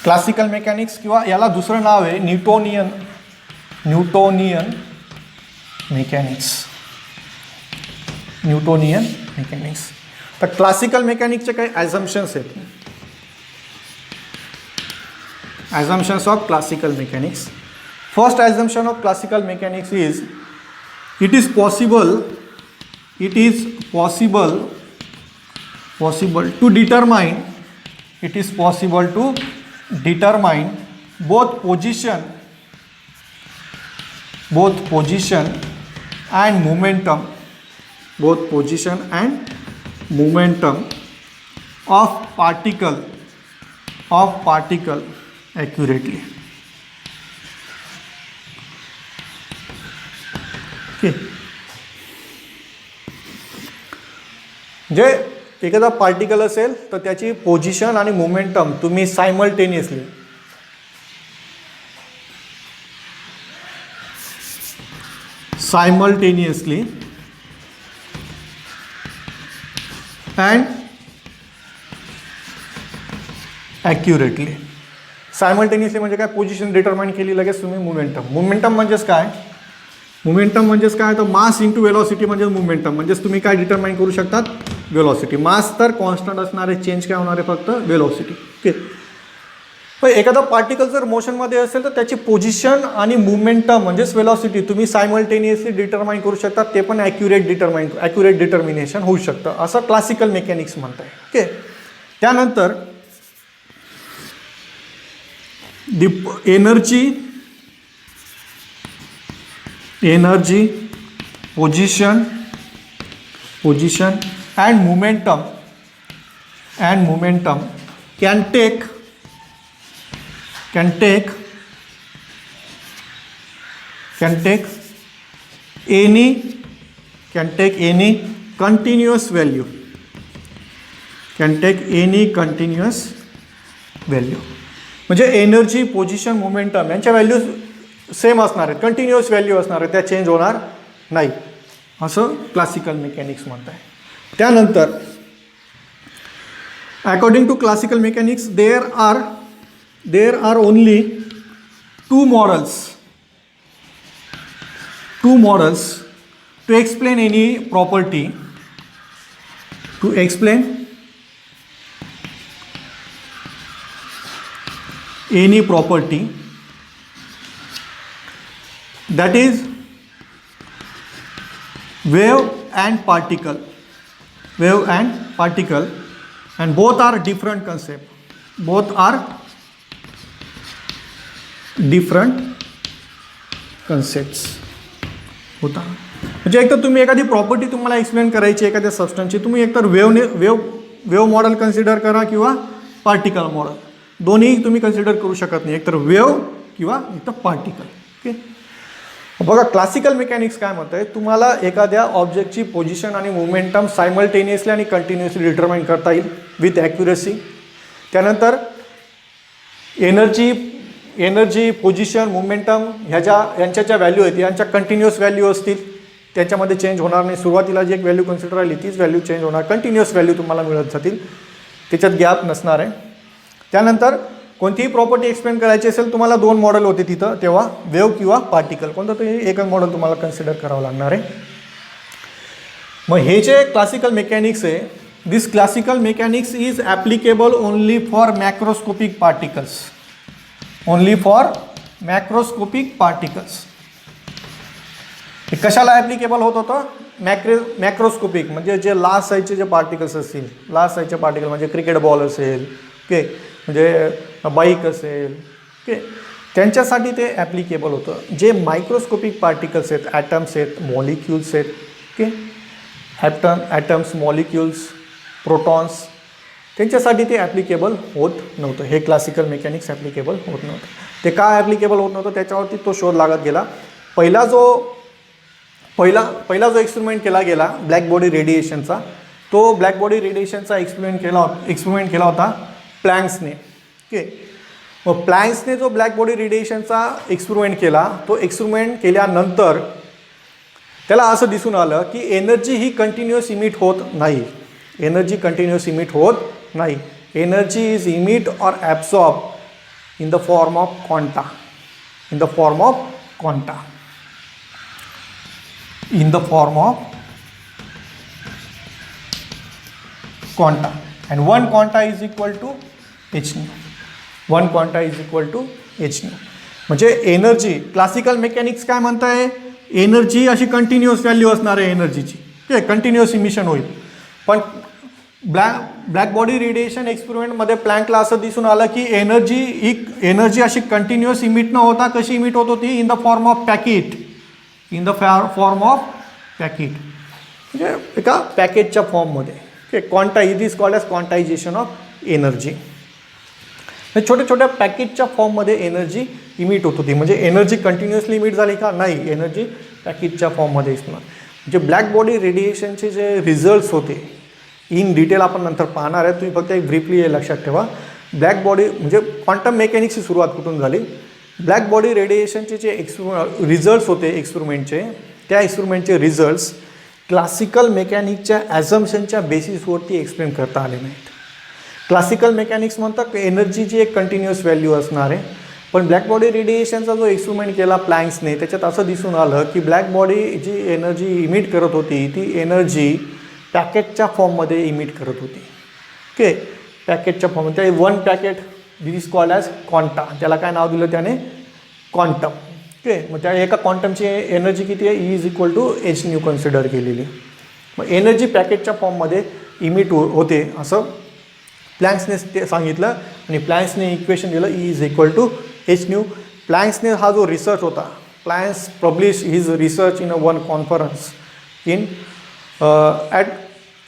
क्लासिकल मेकॅनिक्स किंवा याला दुसरं नाव आहे न्यूटोनियन मेकॅनिक्स. Newtonian mechanics. तर क्लासिकल मेकॅनिक्सचे काही ॲझम्पशन्स आहेत. Assumptions of classical mechanics. First assumption of classical mechanics is it is possible to determine both position and momentum of particle accurately. Okay. जे एखादा पार्टिकल असेल तर त्याची पोझिशन आणि मोमेंटम तुम्ही सायमल्टेनियसली अँड ॲक्युरेटली. सायमल्टेनियसली म्हणजे काय? पोझिशन डिटरमाइन केली, लगेच तुम्ही मोमेंटम म्हणजेच काय? तर मास इंटू वेलॉसिटी म्हणजे मोमेंटम. म्हणजेच तुम्ही काय डिटरमाइन करू शकतात? वेलॉसिटी. मास तर कॉन्स्टंट असणार आहे, चेंज काय होणार आहे? फक्त वेलॉसिटी. ओके. पण एखादा पार्टिकल जर मोशनमध्ये असेल तर त्याची पोझिशन आणि मोमेंटम म्हणजेच वेलॉसिटी तुम्ही सायमल्टेनियसली डिटरमाइन करू शकता. ते पण ॲक्युरेट डिटर्मिनेशन होऊ शकतं, असं क्लासिकल मेकॅनिक्स म्हणताय. ओके. त्यानंतर energy position and momentum can take any continuous value, can take any continuous value. म्हणजे एनर्जी, पोझिशन, मोमेंटम यांच्या व्हॅल्यूज सेम असणार आहेत, कंटिन्युअस व्हॅल्यू असणार आहेत, त्या चेंज होणार नाही, असं क्लासिकल मेकॅनिक्स म्हणत आहे. त्यानंतर according to classical mechanics there are only two models to explain any property, to explain any property, that is wave and particle, and both are different concept, both are different concepts होता. म्हणजे एकतर तुम्ही एखादी property तुम्हाला explain करायची एखाद्या सबस्टन्सची, तुम्ही एकतर वेव मॉडेल कन्सिडर करा किंवा पार्टिकल मॉडेल, दोन्ही तुम्ही कन्सिडर करू शकत नाही, एकतर वेव किंवा एकतर पार्टिकल. ओके, बघा क्लासिकल मेकॅनिक्स काय म्हणत आहे, तुम्हाला एखाद्या ऑब्जेक्टची पोझिशन आणि मोमेंटम सायमल्टेनियसली आणि कंटिन्युअसली डिटरमाइन करता येईल विथ ॲक्युरेसी. त्यानंतर एनर्जी, पोझिशन, मोमेंटम यांच्या ज्या व्हॅल्यू आहेत यांच्या कंटिन्युअस व्हॅल्यू असतील, त्याच्यामध्ये चेंज होणार नाही. सुरुवातीला जी एक व्हॅल्यू कन्सिडर राहिली तीच व्हॅल्यू चेंज होणार, कंटिन्युअस व्हॅल्यू तुम्हाला मिळत जातील, त्याच्यात गॅप नसणार आहे. त्यानंतर कोणतीही प्रॉपर्टी एक्सप्लेन करायची असेल तुम्हाला दोन मॉडेल होते तिथं, तेव्हा वेव किंवा पार्टिकल, कोणतं तरी एकच मॉडेल तुम्हाला कन्सिडर करावं लागणार आहे. मग हे जे क्लासिकल मेकॅनिक्स आहे, this classical mechanics is applicable only for macroscopic particles, only for macroscopic particles. हे कशाला ॲप्लिकेबल होत होतं, मॅक्रोस्कोपिक म्हणजे जे लार्ज साईजचे जे पार्टिकल्स असतील, लार्ज साईजचे पार्टिकल म्हणजे क्रिकेट बॉल असेल, ओके, म्हणजे बाईक असेल, ओके, त्यांच्यासाठी ते ॲप्लिकेबल होतं. जे मायक्रोस्कोपिक पार्टिकल्स आहेत, ॲटम्स आहेत, मॉलिक्युल्स आहेत, ओके, ॲटम्स, मॉलिक्युल्स, प्रोटॉन्स, त्यांच्यासाठी ते ॲप्लिकेबल होत नव्हतं. हे क्लासिकल मेकॅनिक्स ॲप्लिकेबल होत नव्हतं. ते का ॲप्लिकेबल होत नव्हतं त्याच्यावरती तो शोध लागत गेला. पहिला जो एक्सपेरिमेंट केला गेला ब्लॅक बॉडी रेडिएशनचा, तो ब्लॅक बॉडी रेडिएशनचा एक्सपेरिमेंट केला होता प्लँक्सने. ओके, मग प्लँक्सने जो ब्लॅक बॉडी रेडिएशनचा एक्सपेरिमेंट केला, तो एक्सपेरिमेंट केल्यानंतर त्याला असं दिसून आलं की एनर्जी ही कंटिन्युअस इमिट होत नाही. एनर्जी कंटिन्युअस इमिट होत नाही. Energy is emit or absorb in the form of quanta, in the form of quanta, in the form of quanta. And one quanta is equal to h nu. One quanta is equal to h nu. म्हणजे energy, classical mechanics काय म्हणत आहे, energy अशी continuous value असणार आहे एनर्जीची, ठीक आहे, कंटिन्युअस इमिशन होईल. पण ब्लॅक बॉडी रेडिएशन एक्सपेरिमेंटमध्ये प्लँकला असं दिसून आलं की एनर्जी अशी कंटिन्युअस इमिट न होता कशी इमिट होत होती, in the form of packet, in the form of packet, म्हणजे एका पॅकेटच्या फॉर्ममध्ये. Okay, quanta, it is called as quantization of energy. छोट्या छोट्या पॅकेटच्या फॉर्ममध्ये एनर्जी इमिट होत होती. म्हणजे एनर्जी कंटिन्युअसली इमिट झाली का, नाही, एनर्जी पॅकेटच्या फॉर्ममध्ये असणार. म्हणजे ब्लॅक बॉडी रेडिएशनचे जे रिझल्ट्स होते इन डिटेल आपण नंतर पाहणार आहे, तुम्ही फक्त एक ब्रीफली हे लक्षात ठेवा. ब्लॅक बॉडी म्हणजे क्वांटम मेकॅनिक्सची सुरुवात कुठून झाली, ब्लॅक बॉडी रेडिएशनचे जे रिझल्ट्स होते एक्सपेरिमेंटचे, त्या एक्सपेरिमेंटचे रिझल्ट्स क्लासिकल मेकॅनिक्सच्या ॲझम्पशनच्या बेसिसवरती एक्सप्लेन करता आले नाहीत. क्लासिकल मेकॅनिक्स म्हणतात की एनर्जीची एक कंटिन्युअस व्हॅल्यू असणार आहे, पण ब्लॅक बॉडी रेडिएशनचा जो एक्सपेरिमेंट केला प्लँक्सने, त्याच्यात असं दिसून आलं की ब्लॅक बॉडी जी एनर्जी इमिट करत होती ती एनर्जी पॅकेटच्या फॉर्ममध्ये इमिट करत होती. ओके, पॅकेटच्या फॉर्ममध्ये one packet this is called as quanta, त्याला काय नाव दिलं त्याने, क्वांटम. ओके, मग त्या एका क्वांटमची एनर्जी किती आहे, E is equal to h nu consider केलेली. मग एनर्जी पॅकेटच्या फॉर्ममध्ये इमिट होते असं प्लँक्सने ते सांगितलं आणि प्लँक्सने इक्वेशन दिलं, E is equal to h nu. प्लँक्सने हा जो रिसर्च होता, Planck's publish his research in a one conference in at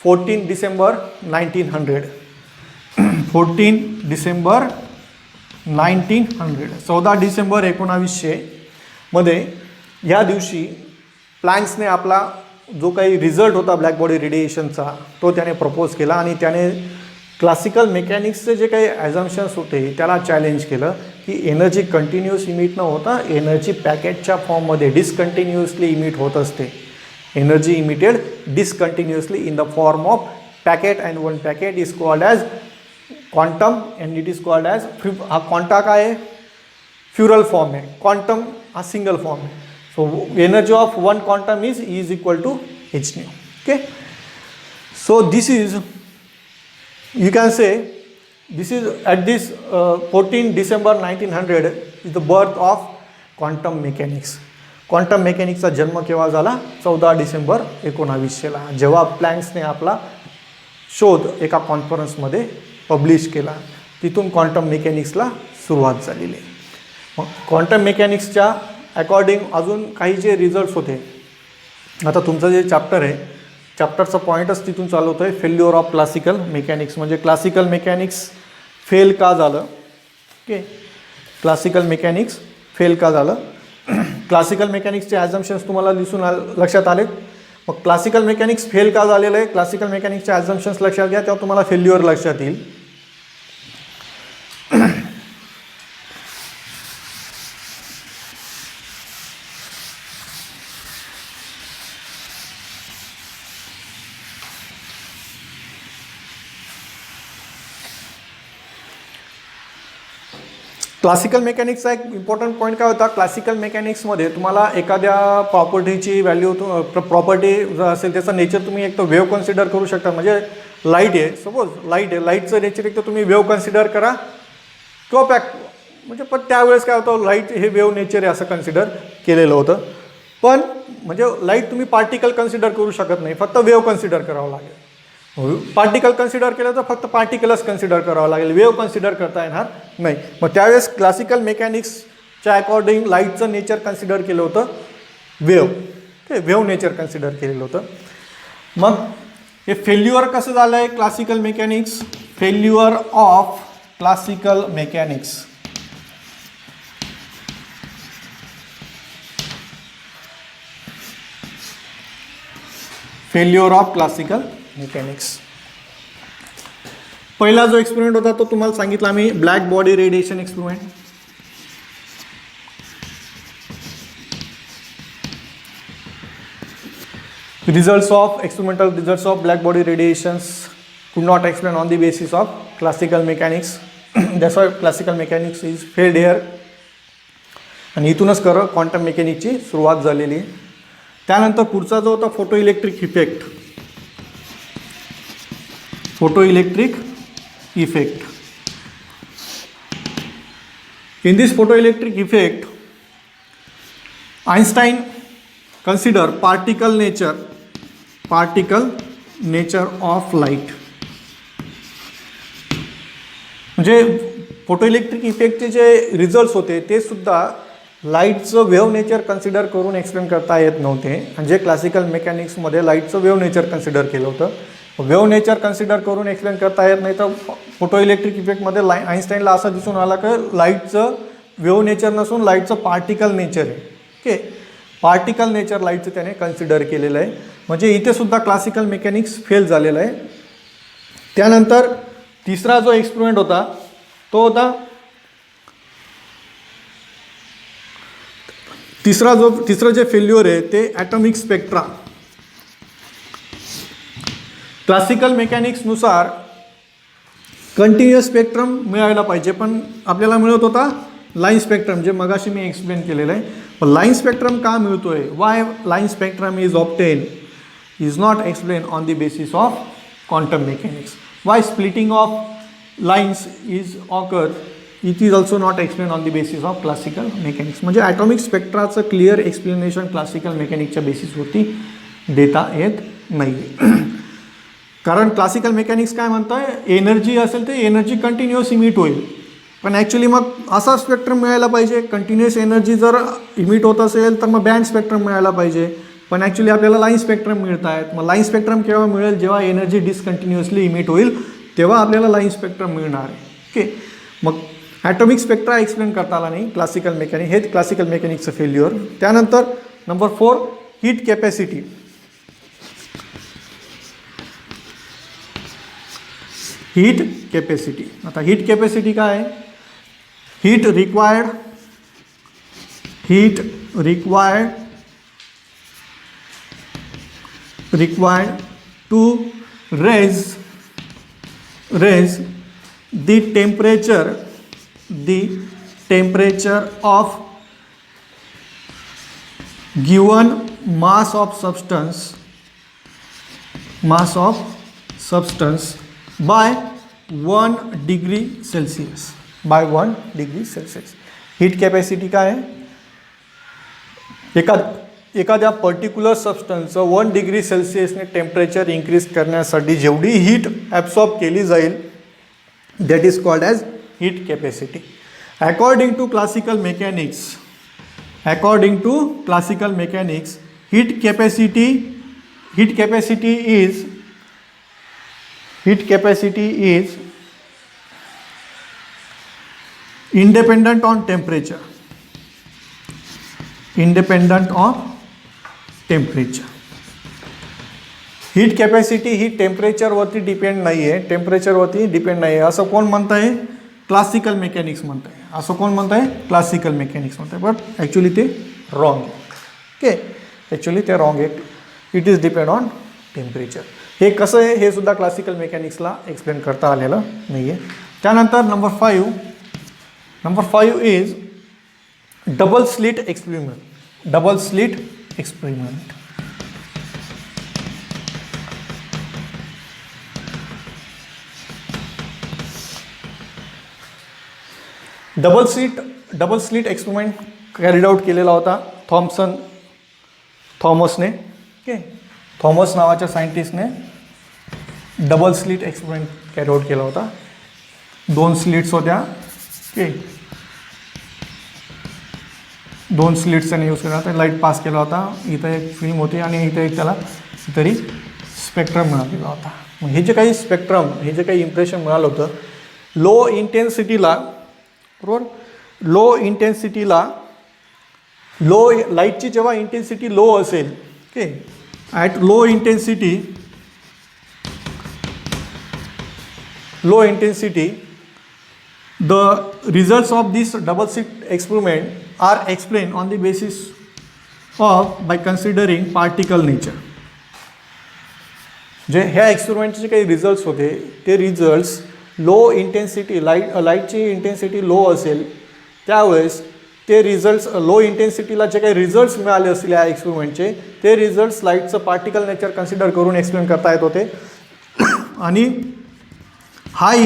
14 December 1900. 14 December 1900, 14 December 1900 मध्ये या दिवशी प्लँक्सने आपला जो काही रिझल्ट होता ब्लॅक बॉडी रेडिएशनचा तो त्याने प्रपोज केला आणि त्याने क्लासिकल मेकॅनिक्सचे जे काही ॲझम्पशन्स होते त्याला चॅलेंज केलं की एनर्जी कंटिन्युअस इमिट न होता एनर्जी पॅकेटच्या फॉर्ममध्ये डिसकंटिन्युअसली इमिट होत असते. Energy emitted discontinuously in the form of packet and one packet is called as quantum and it is called as हा क्वांटा काय आहे फ्युरल फॉर्म आहे. क्वांटम हा सिंगल फॉर्म आहे. So energy of one quantum is equal to h nu. Okay. So this is, you can say, this is at this 14 December 1900 is the birth of quantum mechanics. Quantum मेकॅनिक्सचा जन्म केव्हा झाला 14 डिसेंबर 1900ला जेव्हा प्लँक्सने आपला शोध एका कॉन्फरन्समध्ये पब्लिश केला. तिथून क्वांटम मेकॅनिक्सला सुरुवात झालेली आहे. मग क्वांटम मेकॅनिक्सच्या अकॉर्डिंग अजून काही जे रिझल्ट्स होते. आता तुमचं जे चॅप्टर आहे चॅप्टरचा पॉईंटच तिथून चालू होतं आहे फेल्युअर ऑफ क्लासिकल मेकॅनिक्स. म्हणजे क्लासिकल मेकॅनिक्स फेल का झालं. ओके, क्लासिकल मेकॅनिक्स फेल का झालं. क्लासिकल मेकॅनिक्सचे ॲझम्पशन्स तुम्हाला लक्षात आले. मग क्लासिकल मेकॅनिक्स फेल का झालेलं आहे. क्लासिकल मेकॅनिक्सचे ॲझम्पशन्स लक्षात घ्या तेव्हा तुम्हाला फेल्युअर लक्षात येईल. क्लासिकल मेकॅनिक्सचा एक इम्पॉर्टंट पॉईंट काय होता. क्लासिकल मेकॅनिक्समध्ये तुम्हाला एखाद्या प्रॉपर्टीची व्हॅल्यू प्रॉपर्टी असेल त्याचं नेचर तुम्ही एक तर वेव्ह कन्सिडर करू शकता. म्हणजे लाईट आहे, सपोज लाईट आहे, लाईटचं नेचर एक तर तुम्ही वेव्ह कन्सिडर करा किंवा म्हणजे पण त्यावेळेस काय होतं लाईट हे वेव्ह नेचर आहे असं कन्सिडर केलेलं होतं. पण म्हणजे लाईट तुम्ही पार्टिकल कन्सिडर करू शकत नाही, फक्त वेव्ह कन्सिडर करावं लागेल. पार्टिकल कन्सिडर केलं तर फक्त पार्टिकलच कन्सिडर करावं लागेल, वेव्ह कन्सिडर करता येणार नाही. मग त्यावेळेस क्लासिकल मेकॅनिक्सच्या अकॉर्डिंग लाईटचं नेचर कन्सिडर केलं होतं वेव्ह. ते वेव्ह नेचर कन्सिडर केलेलं होतं. मग हे फेल्युअर कसं झालं आहे classical mechanics. Failure of classical mechanics. Failure of classical mechanics. पहिला जो एक्सपेरिमेंट होता तो तुम्हाला सांगितला आम्ही black body radiation experiment. Experimental results of black body radiations could not explain on the basis of classical mechanics. That's why classical mechanics is failed here. आणि इथूनच quantum मेकॅनिक्सची सुरुवात झालेली. त्यानंतर पुढचा जो होता photo electric effect. Photoelectric effect. In this photoelectric effect, Einstein considered particle nature of light. म्हणजे फोटोइलेक्ट्रिक इफेक्टचे जे रिझल्ट्स होते ते सुद्धा लाईटचं वेव्ह नेचर कन्सिडर करून एक्सप्लेन करता येत नव्हते. आणि जे क्लासिकल मेकॅनिक्समध्ये लाईटचं वेव्ह नेचर कन्सिडर केलं होतं. वेव्ह नेचर कन्सिडर करून एक्सप्लेन करता येत नाही तर फोटो इलेक्ट्रिक इफेक्टमध्ये आईन्स्टाईनला असं दिसून आलं की लाईटचं वेव्ह नेचर नसून लाईटचं पार्टिकल नेचर आहे. ओके, पार्टिकल नेचर लाईटचं त्याने कन्सिडर केलेलं आहे. म्हणजे इथे सुद्धा क्लासिकल मेकॅनिक्स फेल झालेलं आहे. त्यानंतर तिसरा जो एक्सपेरिमेंट होता तो होता तिसरं जे फेल्युअर आहे ते ॲटॉमिक स्पेक्ट्रा. क्लासिकल मेकॅनिक्सनुसार कंटिन्युअस स्पेक्ट्रम मिळायला पाहिजे पण आपल्याला मिळत होता लाईन स्पेक्ट्रम, जे मगाशी मी एक्सप्लेन केलेलं आहे. पण लाईन स्पेक्ट्रम का मिळतो आहे, Y line spectrum is obtain is not explain on the basis of quantum mechanics. Y splitting of lines is occur it is also not explain on the basis of classical mechanics. म्हणजे atomic स्पेक्ट्राचं clear explanation classical मेकॅनिक्सच्या बेसिसवरती देता येत नाही. कारण classical mechanics काय म्हणतं आहे, energy असेल ते एनर्जी कंटिन्युअस इमिट होईल. पण ॲक्च्युली मग असा स्पेक्ट्रम मिळायला पाहिजे. कंटिन्युअस एनर्जी जर इमिट होत असेल तर मग बँड स्पेक्ट्रम मिळायला पाहिजे. पण ॲक्च्युली आपल्याला लाईन स्पेक्ट्रम मिळत आहेत. मग लाईन स्पेक्ट्रम केव्हा मिळेल, जेव्हा एनर्जी डिसकंटिन्युअसली इमिट होईल तेव्हा आपल्याला लाईन स्पेक्ट्रम मिळणार आहे. ओके, मग ॲटॉमिक स्पेक्ट्रा एक्सप्लेन करता आला नाही क्लासिकल मेकॅनिक्स. हे क्लासिकल मेकॅनिक्सचं फेल्युअर. त्यानंतर number 4 heat capacity. Heat capacity. आता हीट कॅपॅसिटी काय आहे? Heat required to raise the temperature of given mass of substance by 1 degree Celsius. Heat capacity काय आहे? एखाद्या पर्टिक्युलर सबस्टन्सचं 1 डिग्री सेल्सिअसने टेम्परेचर इन्क्रीज करण्यासाठी जेवढी हीट ॲब्सॉर्ब केली जाईल that is called as heat capacity. According to classical mechanics heat capacity is independent on temperature. Heat capacity ही टेम्परेचरवरती डिपेंड नाही आहे, असं कोण म्हणत आहे? क्लासिकल मेकॅनिक्स म्हणत आहे. बट ॲक्च्युली ते रॉंग आहे. ओके, ॲक्च्युली ते रॉंग आहे. It is depend on temperature. हे कसं आहे हे सुद्धा क्लासिकल मेकॅनिक्सला एक्सप्लेन करता आलेलं नाही आहे. त्यानंतर number 5 is double slit experiment. Double slit experiment carried out केलेला होता थॉमसने. ओके, थॉमस नावाच्या सायंटिस्टने double slit experiment carry out केला होता. 2 स्लिट्स होत्या. ओके, 2 स्लिट्स त्याने यूज केला होता. लाईट पास केला होता. इथं एक फिल्म होती आणि इथं एक त्याला तरी स्पेक्ट्रम मिळालेला होता. मग हे जे काही इम्प्रेशन मिळालं होतं लो इंटेन्सिटीला, बरोबर, लाईटची जेव्हा इंटेन्सिटी लो असेल, okay, at low intensity the results of this double slit experiment are explained on the basis of by considering particle nature. जे ह्या एक्सपेरिमेंटचे काही रिझल्ट्स होते ते रिझल्ट्स लो इंटेन्सिटी लाईटची इंटेन्सिटी लो असेल त्यावेळेस ते रिझल्ट्स लो इंटेन्सिटीला जे काही रिझल्ट्स मिळाले असतील या एक्सपेरिमेंटचे ते रिझल्ट्स लाईटचं पार्टिकल नेचर कन्सिडर करून एक्सप्लेन करता येत होते. आणि हाय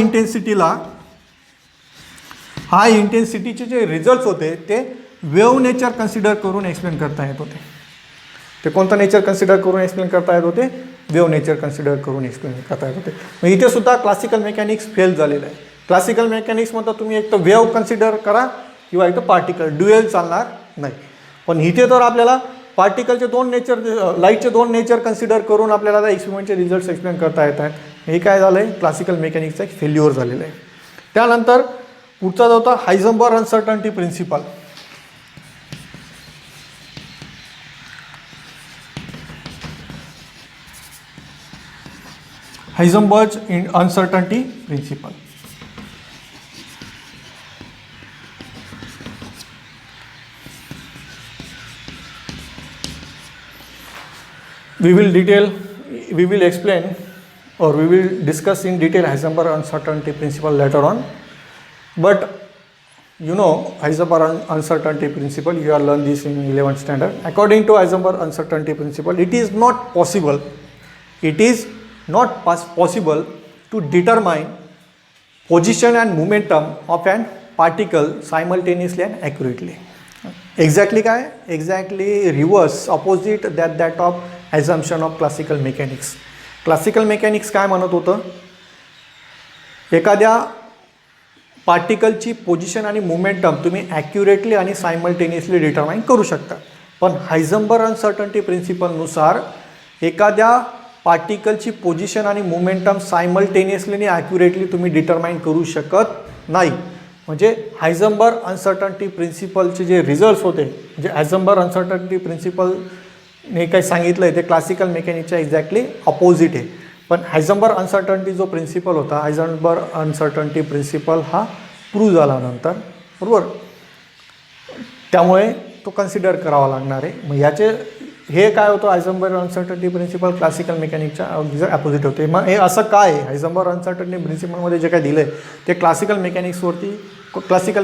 इंटेन्सिटीचे जे रिझल्ट्स होते ते वेव्ह नेचर कन्सिडर करून एक्सप्लेन करता येत होते. ते कोणतं नेचर कन्सिडर करून एक्सप्लेन करता येत होते? वेव्ह नेचर कन्सिडर करून एक्सप्लेन करता येत होते. मग इथे सुद्धा क्लासिकल मेकॅनिक्स फेल झालेलं आहे. क्लासिकल मेकॅनिक्समध्ये तुम्ही एक तर वेव्ह कन्सिडर करा किंवा एक तर पार्टिकल, ड्युएल चालणार नाही. पण इथे तर आपल्याला पार्टिकलचे 2 नेचर, लाईटचे 2 नेचर कन्सिडर करून आपल्याला त्या एक्सपेरिमेंटचे रिझल्ट्स एक्सप्लेन करता येत आहेत. हे काय झालं आहे? क्लासिकल मेकॅनिक्सचं एक फेल्युअर झालेलं आहे. त्यानंतर पुढचा जो होता Heisenberg uncertainty principle. Heisenberg's uncertainty principle. We will explain or we will discuss in detail Heisenberg uncertainty principle later on. But you know Heisenberg uncertainty principle, you have learned this in 11th standard. According to Heisenberg uncertainty principle, it is not possible to determine position and momentum of an particle simultaneously and accurately. Exactly काय? Exactly reverse, opposite that of assumption of classical mechanics. Classical mechanics काय म्हणत होतं? एखाद्या पार्टिकलची position आणि momentum तुम्ही accurately आणि simultaneously determine करू शकता. पण हायझेनबर्ग अनसर्टन्टी प्रिन्सिपलनुसार एखाद्या पार्टिकलची पोझिशन आणि मोमेंटम सायमल्टेनियसली आणि ॲक्युरेटली तुम्ही डिटरमाइन करू शकत नाही. म्हणजे हायझेनबर्ग अनसर्टन्टी प्रिन्सिपलचे जे रिझल्ट्स होते, म्हणजे हायझेनबर्ग अनसर्टन्टी प्रिन्सिपलने काही सांगितलं आहे ते क्लासिकल मेकॅनिक्सच्या एक्झॅक्टली अपोजिट आहे. पण हायझनबर्ग अनसर्टन्टी जो प्रिन्सिपल होता, हायझनबर्ग अनसर्टन्टी प्रिन्सिपल हा प्रूव्ह झाला नंतर, बरोबर. त्यामुळे तो कन्सिडर करावा लागणार आहे. मग याचे हे काय होतं, हायझनबर्ग अनसर्टन्टी प्रिन्सिपल क्लासिकल मेकॅनिकच्या अगदी ॲपोजिट होते. मग हे असं काय आहे, हायझनबर्ग अनसर्टन्टी प्रिन्सिपलमध्ये जे काय दिलं आहे ते क्लासिकल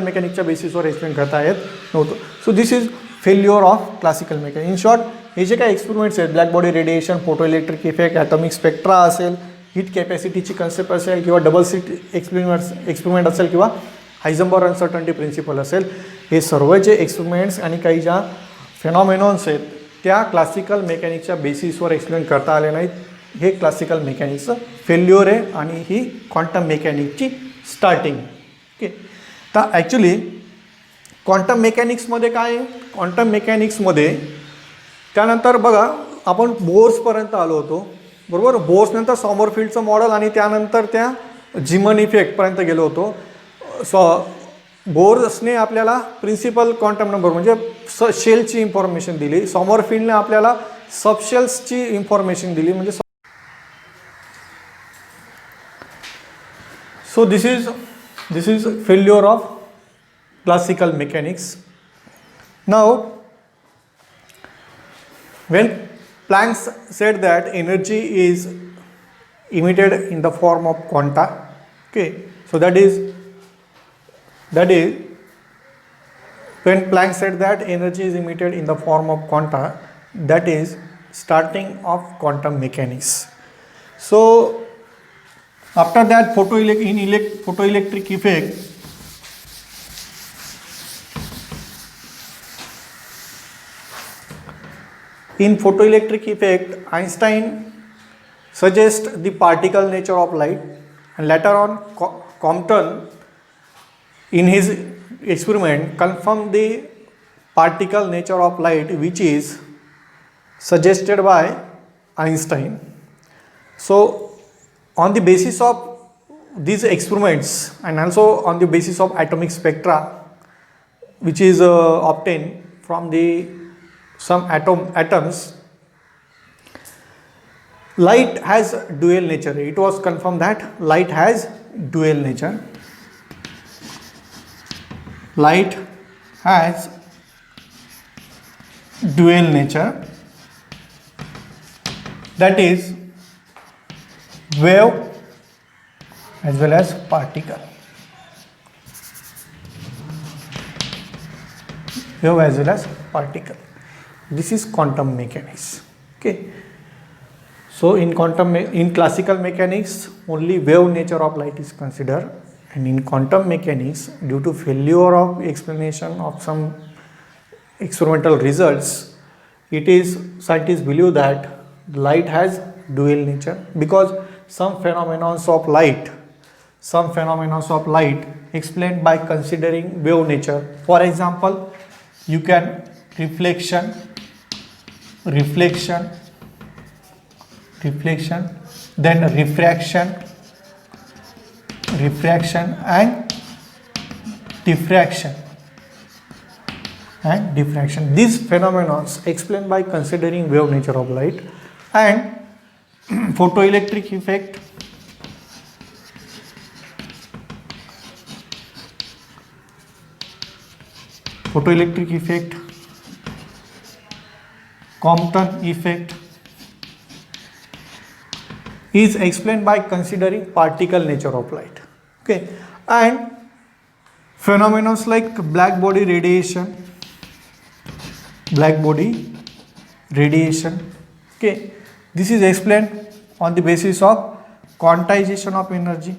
मेकॅनिक्सच्या बेसिसवर एक्सप्लेन करता येत नव्हतं. So this is failure of classical mechanics. In short, हे जे काही एक्सपेरिमेंट्स आहेत, black body radiation, photo electric effect, atomic spectra असेल, हीट कॅपॅसिटीची कन्सेप्ट असेल, किंवा डबल स्लिट एक्सपेरिमेंट असेल, किंवा हायझनबर्ग अनसर्टन्टी प्रिन्सिपल असेल, हे सर्व जे एक्सपेरिमेंट्स आणि काही ज्या फेनॉमेनॉन्स आहेत त्या क्लासिकल मेकॅनिक्सच्या बेसिसवर एक्सप्लेन करता आले नाहीत. हे क्लासिकल मेकॅनिक्सचं फेल्युअर आहे आणि ही क्वांटम मेकॅनिक्सची स्टार्टिंग. ओके. तर ॲक्च्युली क्वांटम मेकॅनिक्समध्ये काय आहे, क्वांटम मेकॅनिक्समध्ये त्यानंतर बघा आपण बोर्सपर्यंत आलो होतो, बरोबर. बोर्सनंतर सॉमरफील्डचं मॉडेल आणि त्यानंतर त्या झिमन इफेक्टपर्यंत गेलो होतो. बोर्सने आपल्याला प्रिन्सिपल क्वांटम नंबर म्हणजे शेलची इन्फॉर्मेशन दिली, सॉमरफील्डने आपल्याला सबशेल्सची इन्फॉर्मेशन दिली, म्हणजे so this is failure of classical mechanics. Now, when Planck said that energy is emitted in the form of quanta, okay, so that is when Planck said that energy is emitted in the form of quanta, that is starting of quantum mechanics. So after that, photoelectric effect, in photoelectric effect, Einstein suggests the particle nature of light, and later on Compton in his experiment confirmed the particle nature of light which is suggested by Einstein. So on the basis of these experiments and also on the basis of atomic spectra which is obtained from the some atoms, light has dual nature. It was confirmed that light has dual nature. Light has dual nature, that is wave as well as particle. Wave as well as particle. This is quantum mechanics. Okay. So in classical mechanics, only wave nature of light is considered, and in quantum mechanics, due to failure of explanation of some experimental results, scientists believe that light has dual nature, because some phenomena of light explained by considering wave nature. For example, you can reflection, then refraction and diffraction. These phenomena explained by considering wave nature of light. And photoelectric effect, Compton effect is explained by considering particle nature of light. Okay. And phenomena like black body radiation, okay, this is explained on the basis of quantization of energy,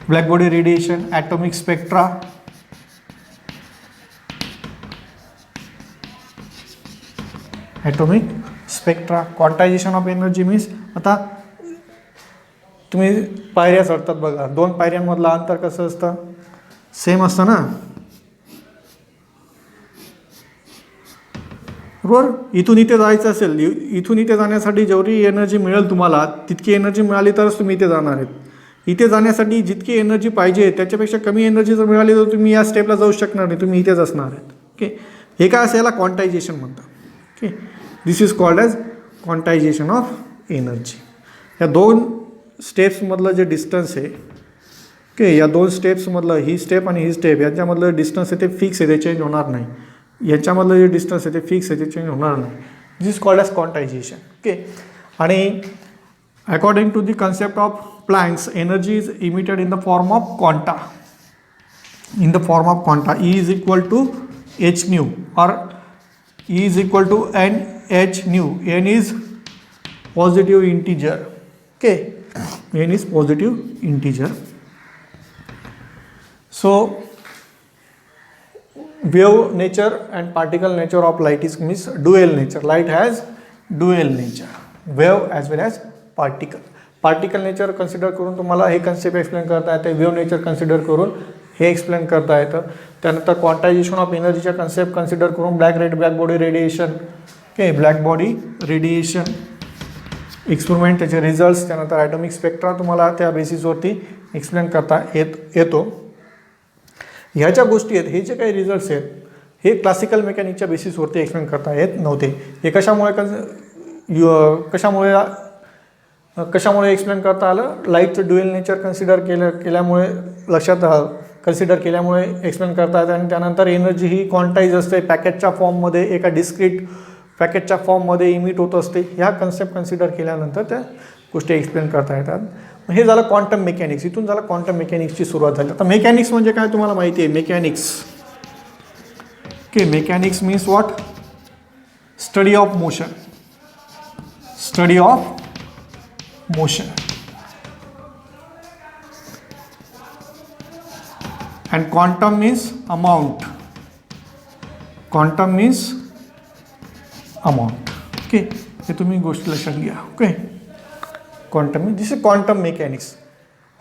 black body radiation, atomic spectra, quantization of energy means, आता तुम्ही पायऱ्या चढतात बघा, 2 पायऱ्यांमधलं अंतर कसं असतं, same असतं ना, बरोबर. इथून इथे जायचं असेल, इथून इथे जाण्यासाठी जेवढी एनर्जी मिळेल तुम्हाला तितकी एनर्जी मिळाली तरच तुम्ही इथे जाणार आहेत. इथे जाण्यासाठी जितकी एनर्जी पाहिजे त्याच्यापेक्षा कमी एनर्जी जर मिळाली तर तुम्ही या स्टेपला जाऊ शकणार नाही, तुम्ही इथेच असणार आहेत. ओके. हे काय असेल, याला क्वांटायझेशन म्हणतात. Okay, this is called as quantization of energy. या 2 स्टेप्समधलं जे डिस्टन्स आहे, ओके, या 2 स्टेप्समधलं, ही स्टेप आणि ही स्टेप, यांच्यामधलं डिस्टन्स आहे ते फिक्स आहे, ते चेंज होणार नाही. यांच्यामधलं जे डिस्टन्स आहे ते फिक्स आहे, ते चेंज होणार नाही. This is called as quantization. Okay, आणि according to the concept of Planck's, energy is emitted in the form of quanta. In the form of quanta, E is equal to h nu or E is equal to n h nu. N is positive integer. Okay, n is positive integer. So wave nature and particle nature of light is means dual nature. Light has dual nature, wave as well as particle. Particle nature consider करून तुम्हाला हे concept explain करता येते, wave nature consider करून हे explain करता येतं. त्यानंतर क्वांटायझेशन ऑफ एनर्जीच्या कन्सेप्ट कन्सिडर करून black body radiation, okay, black body radiation experiment, त्याचे रिझल्ट्स, त्यानंतर ॲटॉमिक स्पेक्ट्रा तुम्हाला त्या बेसिसवरती एक्सप्लेन करता येतो. ह्याच्या गोष्टी आहेत, हे जे काही रिझल्ट्स आहेत हे क्लासिकल मेकॅनिकच्या बेसिसवरती एक्सप्लेन करता येत नव्हते. हे कशामुळे एक्सप्लेन करता आलं, लाईटचं ड्युएल नेचर केल्यामुळे कन्सिडर केल्यामुळे एक्सप्लेन करता येतं. आणि त्यानंतर एनर्जी ही क्वांटाईज असते, पॅकेटच्या फॉर्ममध्ये, एका डिस्क्रीट पॅकेटच्या फॉर्ममध्ये इमिट होत असते. ह्या कन्सेप्ट कन्सिडर केल्यानंतर त्या गोष्टी एक्सप्लेन करता येतात. हे झालं क्वांटम मेकॅनिक्स. इथून झालं क्वांटम मेकॅनिक्सची सुरुवात झाली. आता मेकॅनिक्स म्हणजे काय तुम्हाला माहिती आहे, mechanics, okay, mechanics means what, study of motion, study of motion, and quantum means amount, quantum means amount. Okay, हे तुम्ही गोष्ट लक्षात घ्या. Okay, quantum means, this is quantum mechanics.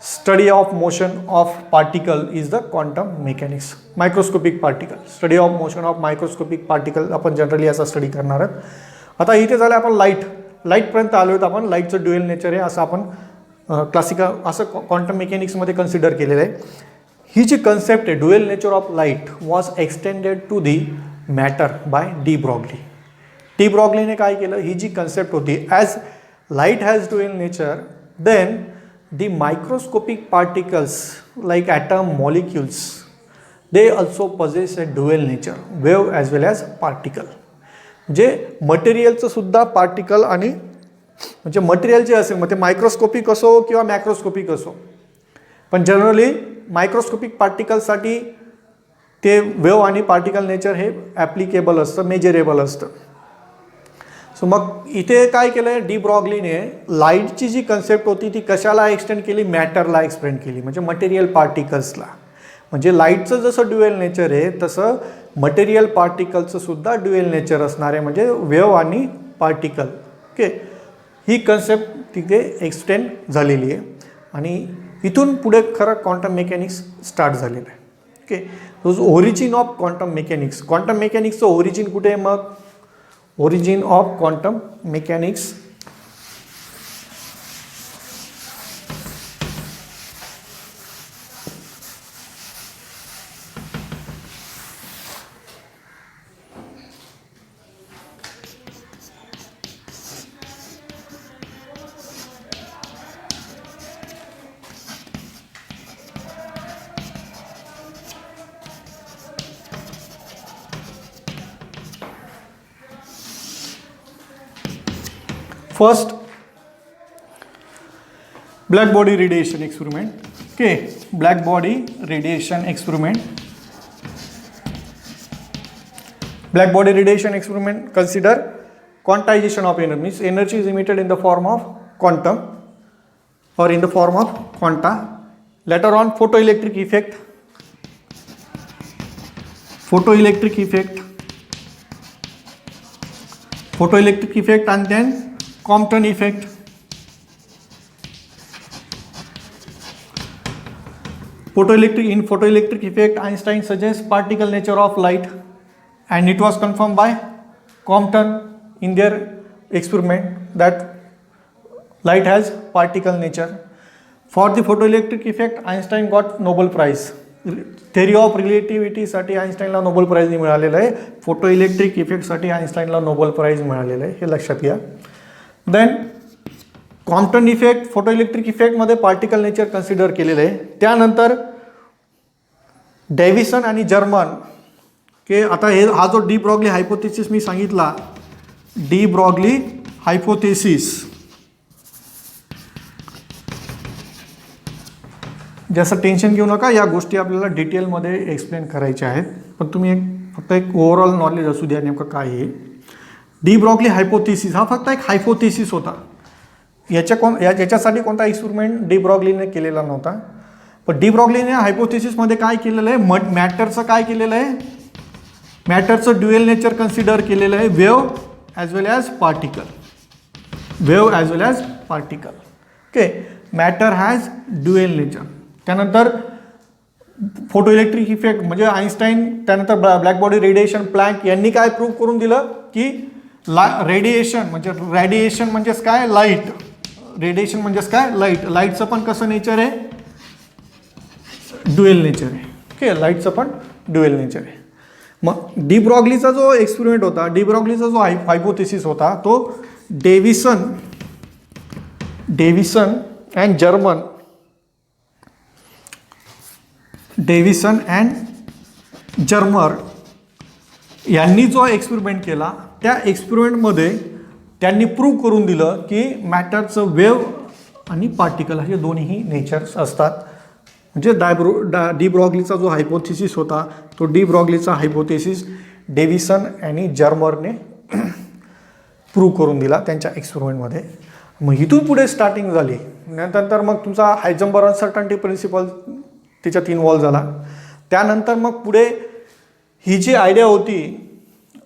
Study of motion of particle is the quantum mechanics. Microscopic particle, study of motion of microscopic particle आपण generally याचा study करणार आहोत. आता इथे झालं आपण लाईटपर्यंत आलो आहेत. आपण लाईटचं ड्युएल नेचर आहे असं आपण क्लासिकल असं क्वांटम मेकॅनिक्समध्ये कन्सिडर केलेलं आहे. ही जी कन्सेप्ट आहे dual nature of light was extended to the matter by de Broglie. De ब्रॉग्लीने काय केलं, ही जी कन्सेप्ट होती, as light has dual nature, then the microscopic particles like atom, molecules, they also possess a dual nature, wave as well as particle. जे मटेरियलचं सुद्धा particle, आणि म्हणजे मटेरियल जे असेल मग ते मायक्रोस्कोपिक असो किंवा मॅक्रोस्कोपिक असो, पण जनरली मायक्रोस्कोपिक पार्टिकलसाठी ते वेव्ह आणि पार्टिकल नेचर हे ॲप्लिकेबल असतं, मेजरेबल असतं. सो मग इथे काय केलं आहे, डी ब्रॉग्लीने लाईटची जी कन्सेप्ट होती ती कशाला एक्सटेंड केली, मॅटरला एक्सटेंड केली, म्हणजे मटेरियल पार्टिकल्सला. म्हणजे लाईटचं जसं ड्युएल नेचर आहे तसं मटेरियल पार्टिकलचं सुद्धा ड्युएल नेचर असणार आहे, म्हणजे वेव्ह आणि पार्टिकल. ओके, ही कन्सेप्ट तिथे एक्सटेंड झालेली आहे आणि इथून पुढे खरं क्वांटम मेकॅनिक्स स्टार्ट झालेलं आहे. Okay, origin of quantum mechanics. Quantum मेकॅनिक्सचं ओरिजिन कुठे आहे, मग origin of quantum mechanics First, black body radiation experiment. Okay, black body radiation experiment. Black body radiation experiment consider quantization of energy. Means energy is emitted in the form of quantum or in the form of quanta. Later on, photoelectric effect. Photoelectric effect, and then Compton effect. In photoelectric effect, Einstein suggests particle nature of light, and it was confirmed by Compton in their experiment that light has particle nature. For the photoelectric effect, Einstein got Nobel Prize. Theory of रिलेटिव्हिटीसाठी आईन्स्टाईनला Nobel Prize मिळालेलं आहे. Photo electric इफेक्टसाठी आईन्स्टाईनला Nobel Prize मिळालेलं आहे, हे लक्षात घ्या. Then Compton effect, photo electric इफेक्टमध्ये पार्टिकल नेचर कन्सिडर केलेलं आहे. त्यानंतर डेव्हिसन आणि जर्मन के आता हा जो डी ब्रॉग्ली हायपोथेसिस मी सांगितला, डी ब्रॉग्ली हायपोथेसिस, जास्त टेन्शन घेऊ नका, या गोष्टी आपल्याला डिटेलमध्ये एक्सप्लेन करायच्या आहेत, पण तुम्ही फक्त एक ओव्हरऑल नॉलेज असू द्या नेमकं काय आहे. डी ब्रॉग्ली हायपोथेसिस हा फक्त एक हायपोथेसिस होता. याच्यासाठी कोणता एक्सपेरिमेंट डी ब्रॉग्लीने केलेला नव्हता. पण डी ब्रॉग्लीने हायपोथेसिसमध्ये काय केलेलं आहे, मॅटरचं काय केलेलं आहे, मॅटरचं ड्युएल नेचर कन्सिडर केलेलं आहे, wave as well as particle, wave as well as particle. Okay, matter has dual nature. त्यानंतर फोटो इलेक्ट्रिक इफेक्ट म्हणजे आईन्स्टाईन, त्यानंतर ब्लॅक बॉडी रेडिएशन, प्लँक यांनी काय प्रूव्ह करून दिलं की रेडिएशन म्हणजेच काय, लाईट. रेडिएशन म्हणजेच काय, लाईट. लाईटचं पण कसं नेचर आहे, ड्युएल नेचर आहे. ओके, लाईटचं पण ड्युएल नेचर आहे. मग डी ब्रॉग्लीचा जो एक्सपेरिमेंट होता, डी ब्रॉग्लीचा जो हायपोथेसिस होता, तो डेव्हिसन अँड जर्मर यांनी जो एक्सपेरिमेंट केला, त्या एक्सपेरिमेंटमध्ये त्यांनी प्रूव्ह करून दिलं की मॅटरचं वेव्ह आणि पार्टिकल असे दोन्हीही नेचर्स असतात. म्हणजे डी ब्रॉग्लीचा जो हायपोथेसिस होता, तो डी ब्रॉग्लीचा हायपोथेसिस डेव्हिसन आणि जर्मरने प्रूव्ह करून दिला त्यांच्या एक्सपेरिमेंटमध्ये. मग इथून पुढे स्टार्टिंग झाली. नंतर मग तुमचा हायझेनबर्ग अनसर्टन्टी प्रिन्सिपल त्याच्यात इन्व्हॉल्व झाला. त्यानंतर मग पुढे ही जी आयडिया होती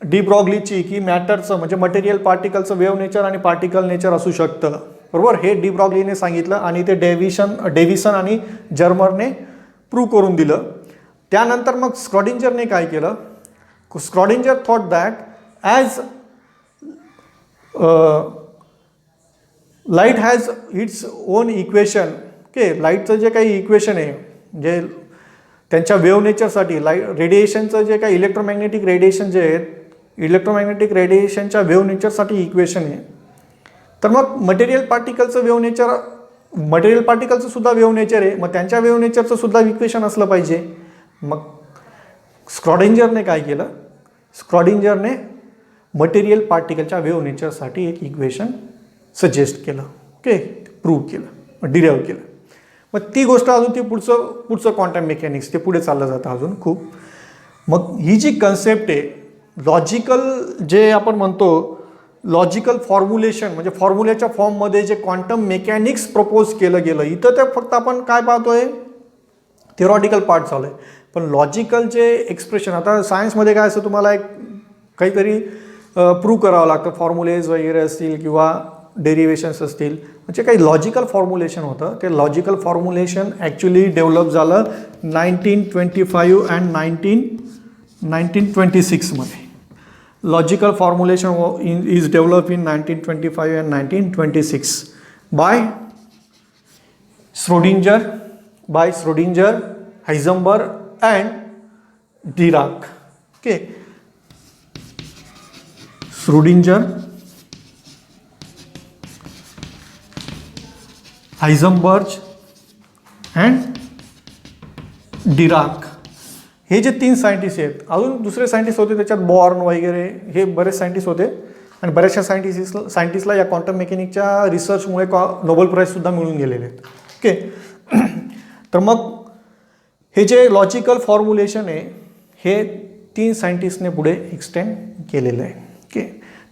डी ब्रॉग्लीची की मॅटरचं म्हणजे मटेरियल पार्टिकलचं वेव्ह नेचर आणि पार्टिकल नेचर असू शकतं, बरोबर, हे डी ब्रॉग्लीने सांगितलं आणि ते डेव्हिसन आणि जर्मरने प्रूव्ह करून दिलं. त्यानंतर मग स्क्रॉडिंजरने काय केलं, Schrodinger thought that as light has its own equation. Okay, लाईटचं जे काही इक्वेशन आहे म्हणजे त्यांच्या वेव्ह नेचरसाठी रेडिएशनचं जे काही इलेक्ट्रोमॅग्नेटिक रेडिएशन जे आहेत, इलेक्ट्रोमॅग्नेटिक रेडिएशनच्या वेव्ह नेचरसाठी इक्वेशन आहे. तर मग मटेरियल पार्टिकलचं सुद्धा वेव्ह नेचर आहे, मग त्यांच्या वेव्ह नेचरचं सुद्धा इक्वेशन असलं पाहिजे. मग स्क्रॉडिंजरने काय केलं, स्क्रॉडिंजरने मटेरियल पार्टिकलच्या वेव्ह नेचरसाठी एक इक्वेशन सजेस्ट केलं. ओके, प्रूव्ह केलं, डिराईव्ह केलं. मग ती गोष्ट अजून ती पुढचं क्वांटम मेकॅनिक्स ते पुढे चाललं जातं अजून खूप. मग ही जी कन्सेप्ट आहे लॉजिकल, जे आपण म्हणतो लॉजिकल फॉर्म्युलेशन म्हणजे फॉर्म्युल्याच्या फॉर्ममध्ये जे क्वांटम मेकॅनिक्स प्रपोज केलं गेलं, इथं ते फक्त आपण काय पाहतोय, थिअरॉटिकल पार्ट चालू आहे. पण लॉजिकल जे एक्सप्रेशन, आता सायन्समध्ये काय असतं, तुम्हाला एक काहीतरी प्रूव्ह करावं लागतं, फॉर्म्युलेज वगैरे असतील किंवा डेरिवेशन्स असतील, म्हणजे काही लॉजिकल फॉर्म्युलेशन होतं. ते लॉजिकल फॉर्म्युलेशन ॲक्च्युली डेव्हलप झालं 1925 and 1926मध्ये. Logical formulation is develop in 1925 and 1926 bye Schrödinger, Heisenberg and Dirac. Okay, Schrödinger, Heisenberg and Dirac हे जे 3 सायंटिस्ट आहेत. अजून दुसरे सायंटिस्ट होते त्याच्यात, बॉर्न वगैरे, हे बरेच सायंटिस्ट होते आणि बऱ्याचशा सायंटिस्टला या क्वांटम मेकॅनिकच्या रिसर्चमुळे नोबेल प्राईजसुद्धा मिळून गेलेले आहेत. ओके, तर मग हे जे लॉजिकल फॉर्म्युलेशन आहे हे 3 सायंटिस्टने पुढे एक्सटेंड केलेलं आहे. ओके,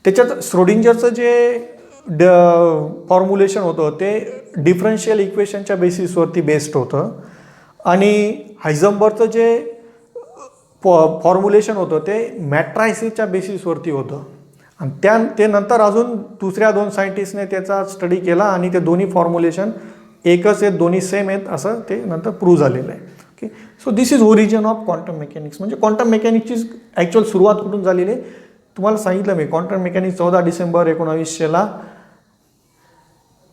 त्याच्यात श्रोडिंजरचं जे फॉर्म्युलेशन होतं ते डिफरन्शियल इक्वेशनच्या बेसिसवरती बेस्ड होतं आणि हायझेनबर्गचं जे फॉर्म्युलेशन होतं ते मॅट्रायसिसच्या बेसिसवरती होतं. आणि ते नंतर अजून दुसऱ्या 2 सायंटिस्टने त्याचा स्टडी केला आणि ते दोन्ही फॉर्म्युलेशन एकच आहेत, दोन्ही सेम आहेत असं ते नंतर प्रूव्ह झालेलं आहे. Okay, so this is origin of quantum mechanics. म्हणजे क्वांटम मेकॅनिक्सची ॲक्च्युअल सुरुवात कुठून झालेली आहे तुम्हाला सांगितलं मी. क्वांटम मेकॅनिक्स 14 डिसेंबर 1900ला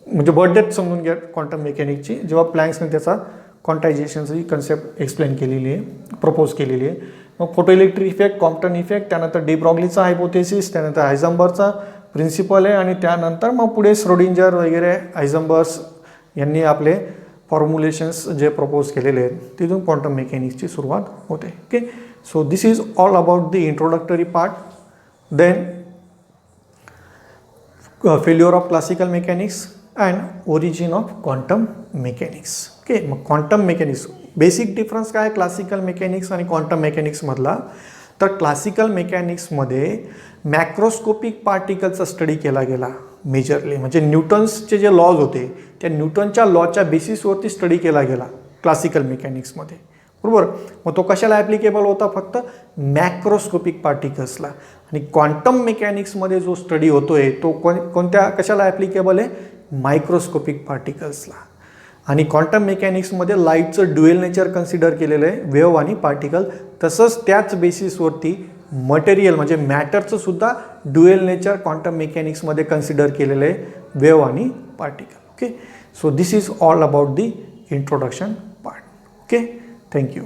म्हणजे बर्थडेट समजून घ्या क्वांटम मेकॅनिकची, जेव्हा प्लँक्सने त्याचा क्वांटायझेशनची कन्सेप्ट एक्सप्लेन केलेली आहे, प्रपोज केलेली आहे. मग photo electric effect, Compton effect, त्यानंतर डी ब्रॉग्लीचा हायपोथेसिस, त्यानंतर हायझनबर्गचा प्रिन्सिपल आहे आणि त्यानंतर मग पुढे श्रोडिंजर वगैरे हायझनबर्ग यांनी आपले फॉर्म्युलेशन्स जे प्रपोज केलेले आहेत तिथून क्वांटम मेकॅनिक्सची सुरुवात होते. Okay, so this is all about the introductory part. Then failure of classical mechanics and origin of quantum mechanics. Okay, मग क्वांटम मेकॅनिक्स बेसिक डिफरन्स काय आहे क्लासिकल मेकॅनिक्स आणि क्वांटम मेकॅनिक्समधला? तर क्लासिकल मेकॅनिक्समध्ये मॅक्रोस्कोपिक पार्टिकलचा स्टडी केला गेला मेजरली, म्हणजे न्यूटन्सचे जे लॉज होते त्या न्यूटनच्या लॉच्या बेसिसवरती स्टडी केला गेला क्लासिकल मेकॅनिक्समध्ये, बरोबर. मग तो कशाला ॲप्लिकेबल होता? फक्त मॅक्रोस्कोपिक पार्टिकल्सला. आणि क्वांटम मेकॅनिक्समध्ये जो स्टडी होतो आहे तो कोणत्या कशाला ॲप्लिकेबल आहे? मायक्रोस्कोपिक पार्टिकल्सला. आणि क्वांटम मेकॅनिक्समध्ये लाईटचं ड्युएल नेचर कन्सिडर केलेलं आहे, वेव्ह आणि पार्टिकल. तसंच त्याच बेसिसवरती मटेरियल म्हणजे मॅटरचं सुद्धा ड्युएल नेचर क्वांटम मेकॅनिक्समध्ये कन्सिडर केलेलं आहे, वेव्ह आणि particle. Okay, so this is all about the introduction part. Okay, thank you.